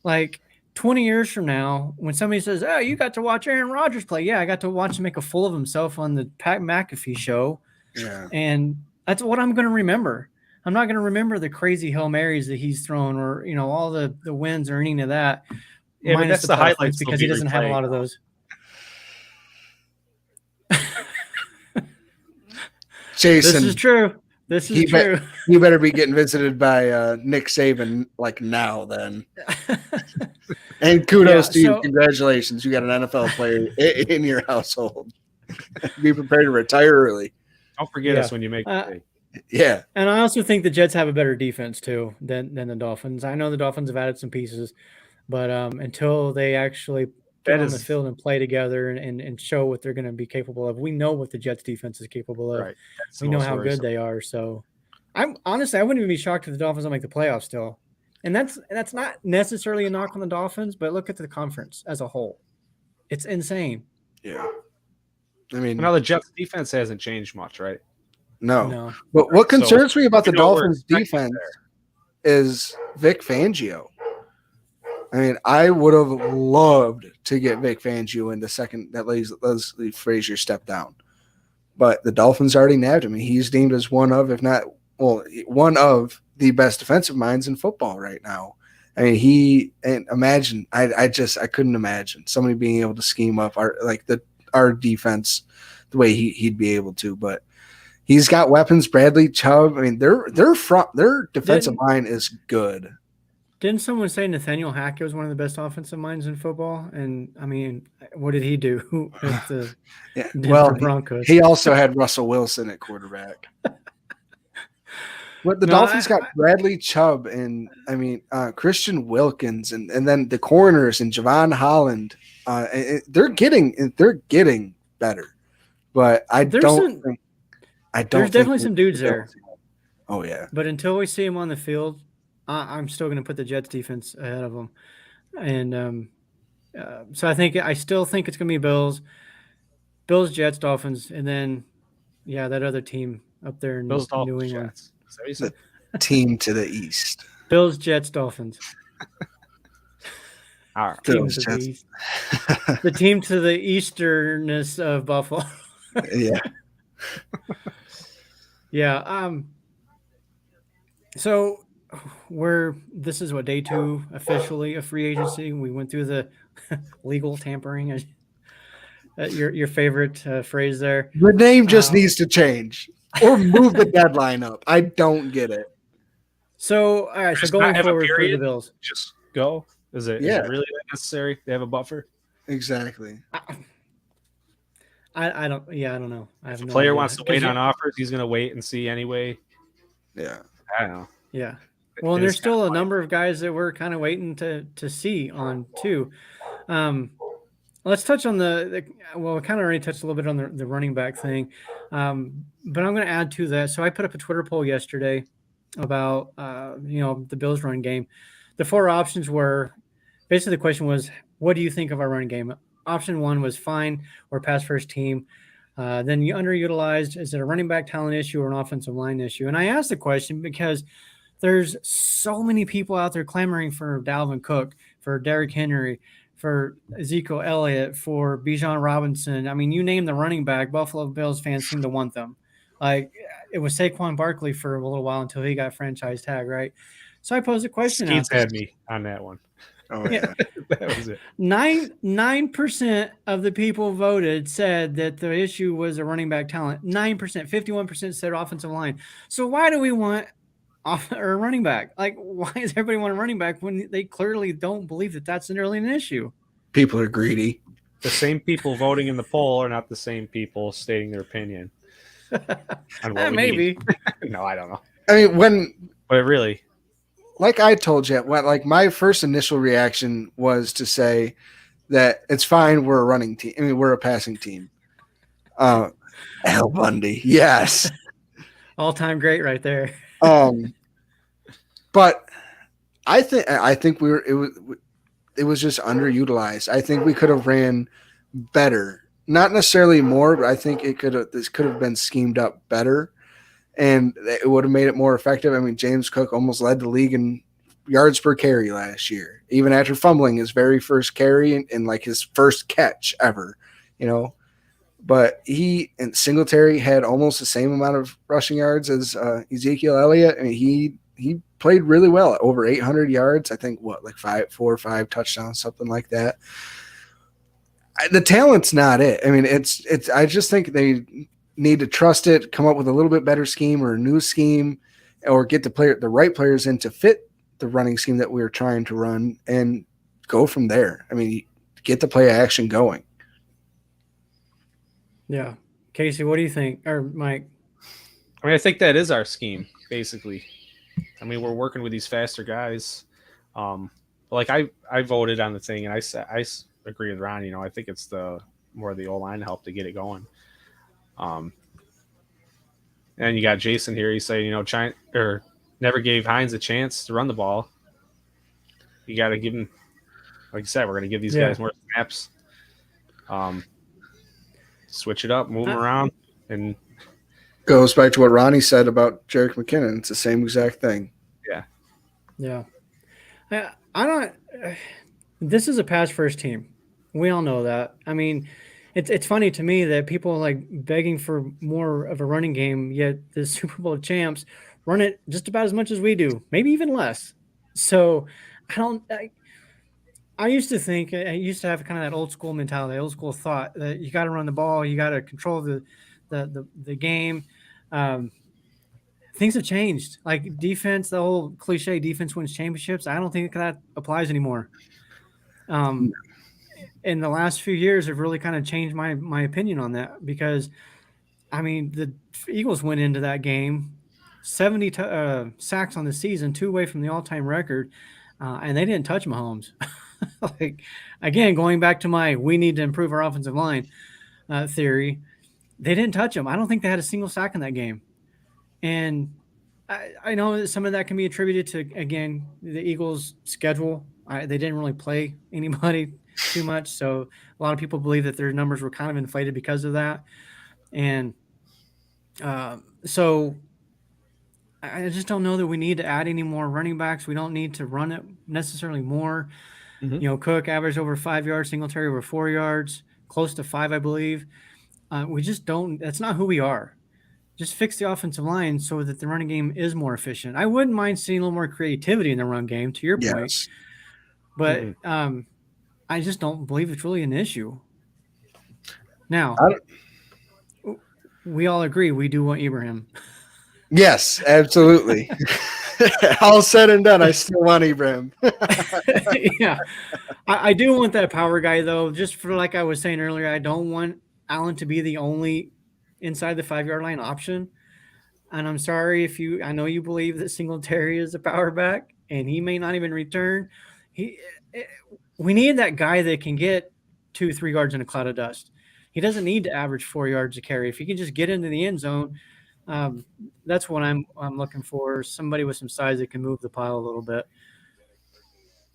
Like 20 years from now, when somebody says, "Oh, you got to watch Aaron Rodgers play," yeah, I got to watch him make a fool of himself on the Pat McAfee show, and that's what I'm going to remember. I'm not going to remember the crazy Hail Marys that he's thrown, or all the wins or any of that. Yeah, but that's the highlights because he doesn't have a lot of those. Jason, this is true. This is true. You better be getting visited by Nick Saban like now then. And kudos to you. Congratulations. You got an NFL player in your household. Be prepared to retire early. Don't forget us when you make the Yeah. And I also think the Jets have a better defense too than the Dolphins. I know the Dolphins have added some pieces, but until they actually get on the field and play together and show what they're going to be capable of, we know what the Jets defense is capable of. Right. We know how good they are. So I wouldn't even be shocked if the Dolphins don't make the playoffs still. And that's not necessarily a knock on the Dolphins, but look at the conference as a whole. It's insane. Yeah. I mean, now the Jets defense hasn't changed much, right? No. But what concerns me about the Dolphins defense is Vic Fangio. I mean, I would have loved to get Vic Fangio in the second that Leslie Frazier stepped down. But the Dolphins already nabbed him. He's deemed as one of the best defensive minds in football right now. I mean, I couldn't imagine somebody being able to scheme up our defense the way he'd be able to. But he's got weapons. Bradley Chubb. I mean, their defensive line is good. Didn't someone say Nathaniel Hackett was one of the best offensive minds in football? And I mean, what did he do with the Yeah. Denver Well, Broncos? he also had Russell Wilson at quarterback. But the Dolphins got Bradley Chubb and Christian Wilkins and then the corners and Javon Holland. They're getting better, but there's definitely some dudes there. Oh yeah, but until we see him on the field, I'm still going to put the Jets defense ahead of them, and so I still think it's going to be Bills, Jets, Dolphins, and then that other team up there in Bills, New Dolphins, England. Jets. Is that what you said? the team to the east. Bills, Jets, Dolphins. All right. Team to the east. The team to the easterness of Buffalo. Yeah. Yeah. So this is what, day 2 officially of free agency. We went through the legal tampering. Your favorite phrase there. The name just needs to change or move the deadline up. I don't get it. So all right. So going forward for the Bills, just go. Is it really that necessary? They have a buffer. Exactly. I don't. Yeah, I don't know. I have if no player idea. wants to wait on offers, he's going to wait and see anyway. Yeah. I don't know. Yeah. Well, and there's still a number of guys that we're kind of waiting to see on too. Let's touch on we kind of already touched a little bit on the running back thing, but I'm going to add to that. So I put up a Twitter poll yesterday about the Bills run game. The 4 options were basically, the question was, what do you think of our run game? Option 1 was fine or pass first team. Then you underutilized. Is it a running back talent issue or an offensive line issue? And I asked the question because there's so many people out there clamoring for Dalvin Cook, for Derrick Henry, for Ezekiel Elliott, for Bijan Robinson. I mean, you name the running back, Buffalo Bills fans seem to want them. Like, it was Saquon Barkley for a little while until he got franchise tag, right? So I posed a question. Skeets had me on that one. Oh yeah. That was it. 9% of the people voted said that the issue was a running back talent. 9%, 51% said offensive line. So why do we want a running back? Like, why does everybody want a running back when they clearly don't believe that that's really an issue? People are greedy. The same people voting in the poll are not the same people stating their opinion. Maybe. No, I don't know. I mean, but really, like I told you, my first initial reaction was to say that it's fine. We're a running team. I mean, we're a passing team. Al Bundy, yes, all-time great right there. But I think it was just underutilized. I think we could have ran better, not necessarily more, but I think this could have been schemed up better. And it would have made it more effective. I mean, James Cook almost led the league in yards per carry last year, even after fumbling his very first carry and like his first catch ever, But he and Singletary had almost the same amount of rushing yards as Ezekiel Elliott. I mean, he played really well at over 800 yards. I think 4 or 5 touchdowns, something like that. The talent's not it. I mean, it's. I just think they need to trust it, come up with a little bit better scheme or a new scheme, or get the right players in to fit the running scheme that we're trying to run and go from there. I mean, get the play action going. Yeah. Casey, what do you think? Or Mike? I mean, I think that is our scheme, basically. I mean, we're working with these faster guys. Like I voted on the thing, and I agree with Ron. I think it's more the O-line help to get it going. And you got Jason here. He's saying, never gave Hines a chance to run the ball. You got to give him, like you said, we're going to give these guys more snaps. Switch it up, move them around, and goes back to what Ronnie said about Jerick McKinnon. It's the same exact thing. Yeah. I don't. This is a pass first team. We all know that. I mean, it's funny to me that people are like begging for more of a running game, yet the Super Bowl champs run it just about as much as we do, maybe even less. So I used to think, I used to have kind of that old school mentality, old school thought that you got to run the ball, you got to control the game. things have changed. Like defense, the whole cliche defense wins championships. I don't think that applies anymore. In the last few years have really kind of changed my opinion on that, because I mean, the Eagles went into that game 70 sacks on the season, 2 away from the all-time record, and they didn't touch Mahomes. Like, again, going back to my we need to improve our offensive line theory, they didn't touch him. I don't think they had a single sack in that game. And I know that some of that can be attributed to, again, the Eagles' schedule. They didn't really play anybody too much, so a lot of people believe that their numbers were kind of inflated because of that. And so I just don't know that we need to add any more running backs. We don't need to run it necessarily more. Cook averaged over 5 yards, Singletary over 4 yards, close to 5, I believe. We just don't – that's not who we are. Just fix the offensive line so that the running game is more efficient. I wouldn't mind seeing a little more creativity in the run game, to your point. Yes. But I just don't believe it's really an issue. Now, we all agree we do want Ibrahim. Yes, absolutely. All said and done, I still want Ibrahim. Yeah. I do want that power guy, though, just for, like I was saying earlier, I don't want Allen to be the only inside the 5-yard line option. And I'm sorry if I know you believe that Singletary is a power back and he may not even return. We need that guy that can get 2-3 yards in a cloud of dust. He doesn't need to average 4 yards a carry. If he can just get into the end zone, that's what I'm looking for. Somebody with some size that can move the pile a little bit.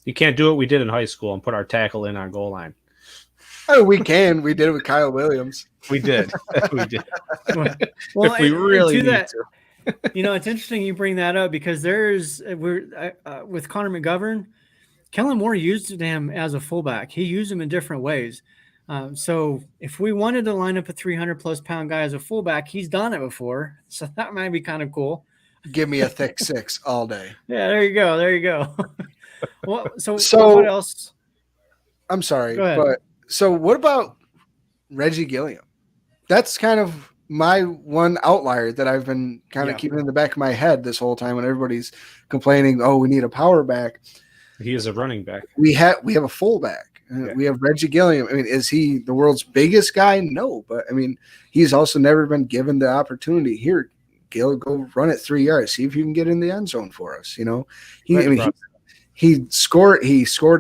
You can't do what we did in high school and put our tackle in on goal line. Oh, we can. We did it with Kyle Williams. We did. We did. Well, if we really need that, to. It's interesting you bring that up, because with Connor McGovern, Kellen Moore used him as a fullback. He used him in different ways. So if we wanted to line up a 300-plus pound guy as a fullback, he's done it before. So that might be kind of cool. Give me a thick 6 all day. Yeah, there you go. There you go. Well, so what else? I'm sorry, but so what about Reggie Gilliam? That's kind of my one outlier that I've been kind of keeping in the back of my head this whole time when everybody's complaining, oh, we need a power back. He is a running back. We have a fullback. Yeah. We have Reggie Gilliam. I mean, is he the world's biggest guy? No, but I mean, he's also never been given the opportunity. Here, Gil, go run it 3 yards. See if you can get in the end zone for us. He scored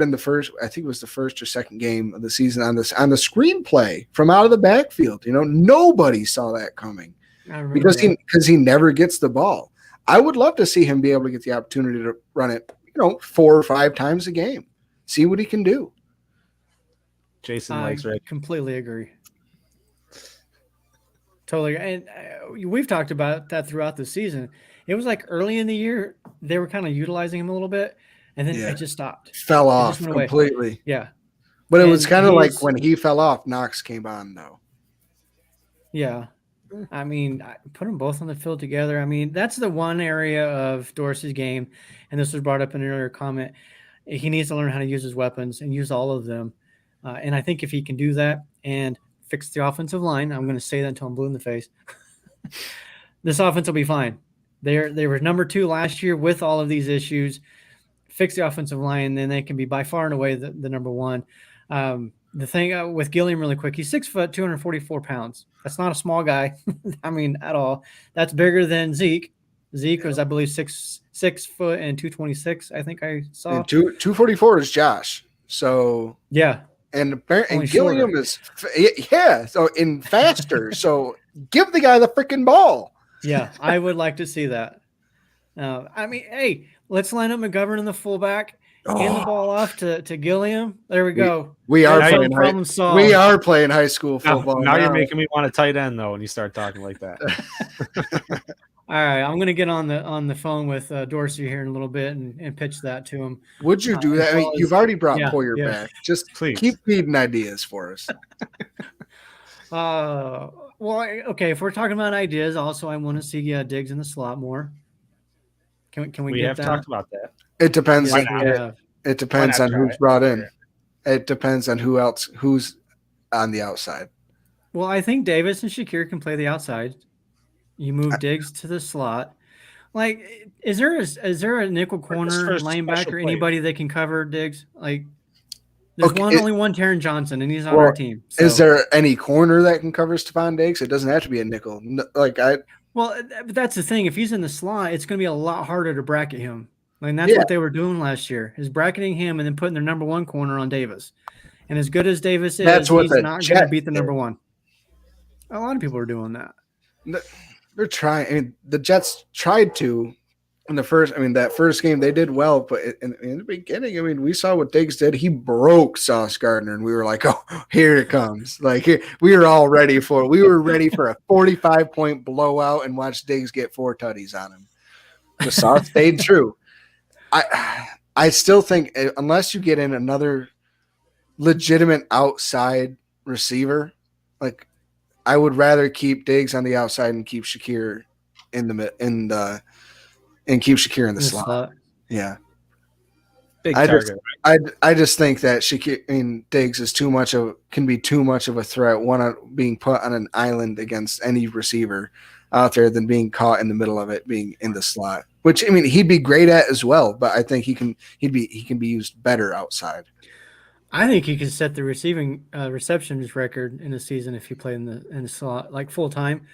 in the first, I think it was the first or second game of the season on the screenplay from out of the backfield. Nobody saw that coming because he never gets the ball. I would love to see him be able to get the opportunity to run it, 4 or 5 times a game. See what he can do. Jason likes Reggie. Completely agree. Totally. And we've talked about that throughout the season. It was like early in the year, they were kind of utilizing him a little bit, and then it just stopped. Fell off completely. Away. Yeah. But it was kind of like when he fell off, Knox came on, though. Yeah. I mean, put them both on the field together. I mean, that's the one area of Dorsey's game, and this was brought up in an earlier comment. He needs to learn how to use his weapons and use all of them. And I think if he can do that and fix the offensive line, I'm going to say that until I'm blue in the face, this offense will be fine. They were number 2 last year with all of these issues. Fix the offensive line, then they can be by far and away the number 1. The thing with Gilliam really quick, he's 6 foot, 244 pounds. That's not a small guy. I mean, at all. That's bigger than Zeke. Zeke was, I believe, 6 foot and 226. I think I saw. And 244 is Josh. So yeah. And Gilliam is so in faster. So give the guy the freaking ball. Yeah, I would like to see that. I mean, hey, let's line up McGovern in the fullback, hand the ball off to Gilliam. There we go. We are playing high school football. Now you're making me want a tight end though when you start talking like that. All right, I'm going to get on the phone with Dorsey here in a little bit and pitch that to him. Would you do that? I mean, you've already brought Poyer back. Just please keep feeding ideas for us. Well, okay. If we're talking about ideas, also I want to see Diggs in the slot more. Can we get that? Talked about that. It depends. It depends on who's brought in. It depends on who's on the outside. Well, I think Davis and Shakir can play the outside. You move Diggs to the slot. Like, is there a nickel corner for a special linebacker, play. anybody that can cover Diggs? Like, there's Okay, only one Taron Johnson, and he's on well, our team. So. is there any corner that can cover Stephon Diggs? It doesn't have to be a nickel. Well, but that's the thing. If he's in the slot, it's going to be a lot harder to bracket him. Like, that's Yeah. what they were doing last year, is bracketing him and then putting their number one corner on Davis. And as good as Davis is, That's what he's the not going to Jets beat the number did. one. A lot of people are doing that. They're trying. I mean, the Jets tried to in the first. I mean, that first game they did well, but in the beginning, I mean, we saw what Diggs did. He broke Sauce Gardner, and we were like, "Oh, here it comes!" Like we were all ready for it. We were ready for a 45-point blowout and watch Diggs get 4 tutties on him. The Sauce stayed true. I still think unless you get in another legitimate outside receiver, like. I would rather keep Diggs on the outside and keep Shakir in the slot. Yeah, Big target. I just think that Diggs is can be too much of a threat. One being put on an island against any receiver out there than being caught in the middle of it, being in the slot. Which I mean he'd be great at as well, but I think he can be used better outside. I think he could set the receiving receptions record in a season if he played in the slot like full time.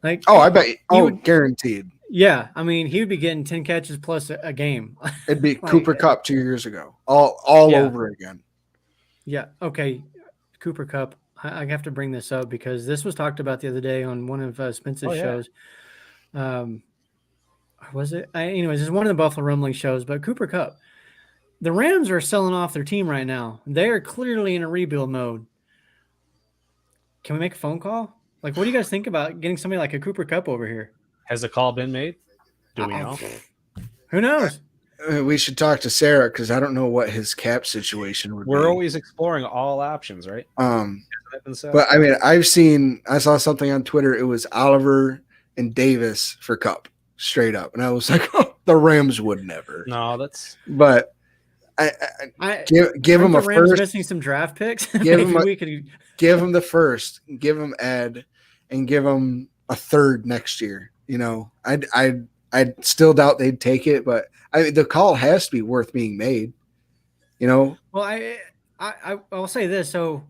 Like, I bet. Guaranteed. Yeah, I mean, he would be getting 10 catches plus a game. It'd be like, Cooper Kupp 2 years ago, all over again. Yeah. Okay. Cooper Kupp. I have to bring this up because this was talked about the other day on one of Spence's shows. Was it? Anyways, it's one of the Buffalo Rumbling shows. But Cooper Kupp. The Rams are selling off their team right now. They are clearly in a rebuild mode. Can we make a phone call? Like, what do you guys think about getting somebody like a Cooper Kupp over here? Has the call been made? Do we know? Who knows? We should talk to Sarah because I don't know what his cap situation would be. We're always exploring all options, right? But I mean, I saw something on Twitter. It was Oliver and Davis for Kupp, straight up, and I was like, oh, the Rams would never. No, that's. But give him a Rams first. Missing some draft picks. Give him the first. Give him Ed, and give him a third next year. You know, I still doubt they'd take it, but the call has to be worth being made. You know. Well, I'll say this. So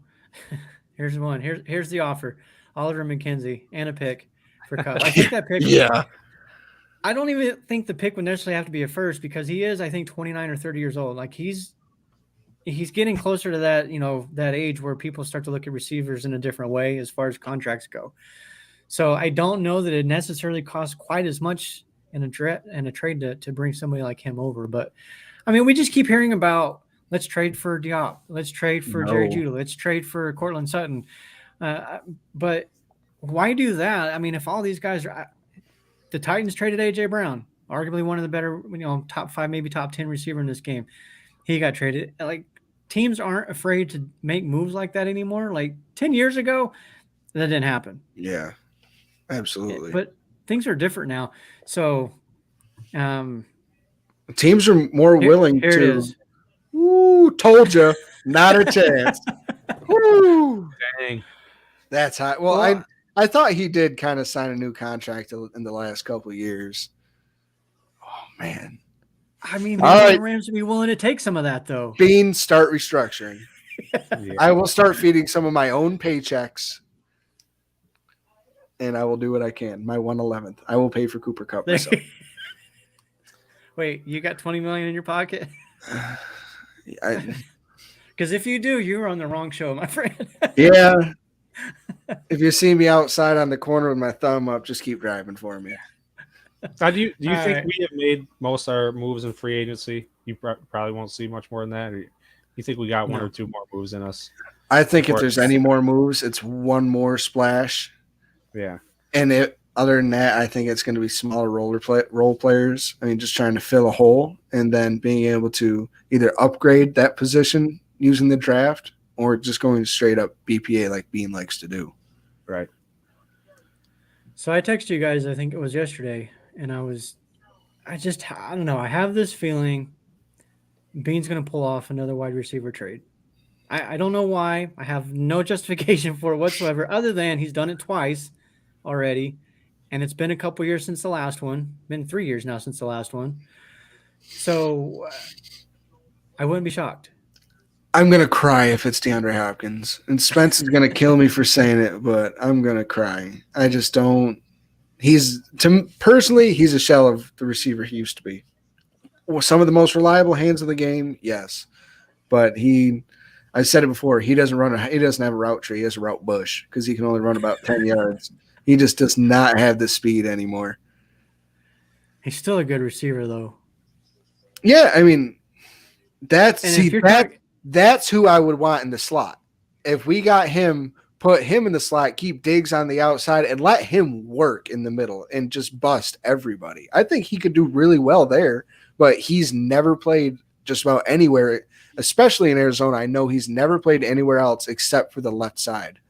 here's one. Here's the offer: Oliver McKenzie and a pick for Kupp. I think that pick. Yeah. I don't even think the pick would necessarily have to be a first because he is, I think, 29 or 30 years old. Like he's getting closer to that, that age where people start to look at receivers in a different way as far as contracts go. So I don't know that it necessarily costs quite as much in a trade to bring somebody like him over. But I mean, we just keep hearing about let's trade for Diop, let's trade for Jerry Judy, let's trade for Cortland Sutton. But why do that? I mean, if all these guys are. The Titans traded A.J. Brown, arguably one of the better, top 5, maybe top 10 receiver in this game. He got traded. Like, teams aren't afraid to make moves like that anymore. Like 10 years ago, that didn't happen. Yeah, absolutely. But things are different now. So, teams are more willing here to. It is. Woo, told you, not a chance. Woo, dang, that's hot. Well, I thought he did kind of sign a new contract in the last couple of years. Oh, man. I mean, the Rams would be willing to take some of that, though. Bean, start restructuring. Yeah. I will start feeding some of my own paychecks, and I will do what I can. My 1/11th. I will pay for Cooper Kupp myself. Wait, you got $20 million in your pocket? Because if you do, you're on the wrong show, my friend. Yeah. If you see me outside on the corner with my thumb up, just keep driving for me. Do you think we have made most of our moves in free agency? You probably won't see much more than that. Or you think we got one or two more moves in us? I think if there's any more moves, it's one more splash. Yeah. And other than that, I think it's going to be smaller role players. I mean, just trying to fill a hole and then being able to either upgrade that position using the draft or just going straight up BPA like Bean likes to do. Right. So I texted you guys, I think it was yesterday, and I don't know. I have this feeling Bean's going to pull off another wide receiver trade. I don't know why. I have no justification for it whatsoever other than he's done it twice already, and it's been a couple years since the last one. Been 3 years now since the last one. So I wouldn't be shocked. I'm gonna cry if it's DeAndre Hopkins, and Spence is gonna kill me for saying it, but I'm gonna cry. I just don't. Personally, he's a shell of the receiver he used to be. Well, some of the most reliable hands of the game, yes, but I said it before. He doesn't have a route tree. He has a route bush because he can only run about 10 yards. He just does not have the speed anymore. He's still a good receiver, though. Yeah, I mean, that's who I would want in the slot. If we got him, put him in the slot, keep Diggs on the outside, and let him work in the middle and just bust everybody. I think he could do really well there, but he's never played just about anywhere, especially in Arizona. I know he's never played anywhere else except for the left side,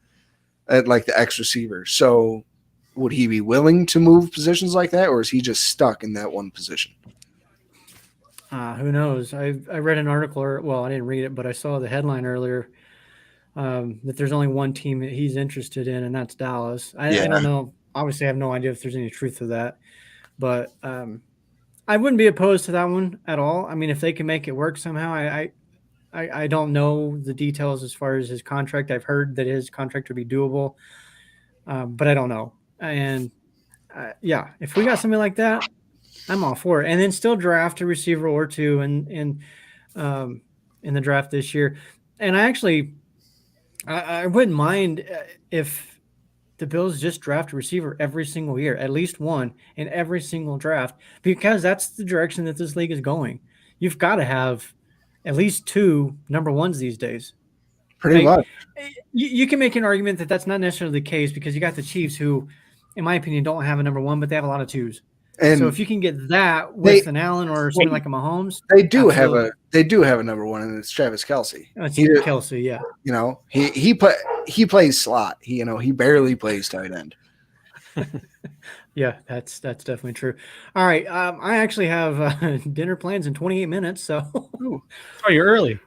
like the X receiver. So would he be willing to move positions like that, or is he just stuck in that one position? Who knows? I read an article, I didn't read it, but I saw the headline earlier that there's only one team that he's interested in, and that's Dallas. I don't know. Obviously, I have no idea if there's any truth to that, but I wouldn't be opposed to that one at all. I mean, if they can make it work somehow, I don't know the details as far as his contract. I've heard that his contract would be doable, but I don't know. And if we got something like that, I'm all for it. And then still draft a receiver or two in the draft this year. And I wouldn't mind if the Bills just draft a receiver every single year, at least one in every single draft, because that's the direction that this league is going. You've got to have at least 2 number ones these days. Pretty much. You can make an argument that that's not necessarily the case because you got the Chiefs who, in my opinion, don't have a number one, but they have a lot of 2s. And so if you can get that with an Allen or something like a Mahomes, they do have a number one, and it's Travis Kelce. It's Kelce, yeah. You know, he plays slot. He barely plays tight end. Yeah, that's definitely true. All right, I actually have dinner plans in 28 minutes, so. Oh, you're early.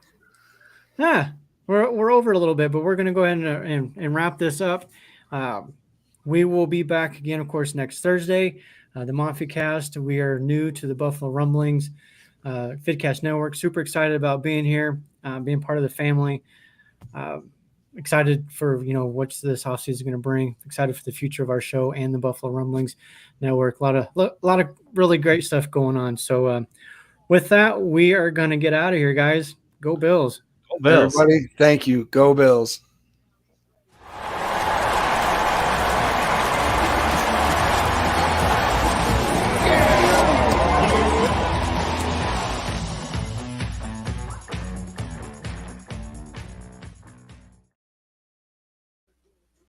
Yeah, we're over a little bit, but we're going to go ahead and wrap this up. We will be back again, of course, next Thursday. The Mafia-Cast, we are new to the Buffalo Rumblings Vidcast Network. Super excited about being here, being part of the family. Excited for, what this offseason is going to bring. Excited for the future of our show and the Buffalo Rumblings Network. A lot of really great stuff going on. So with that, we are going to get out of here, guys. Go Bills. Go Bills. Everybody, thank you. Go Bills.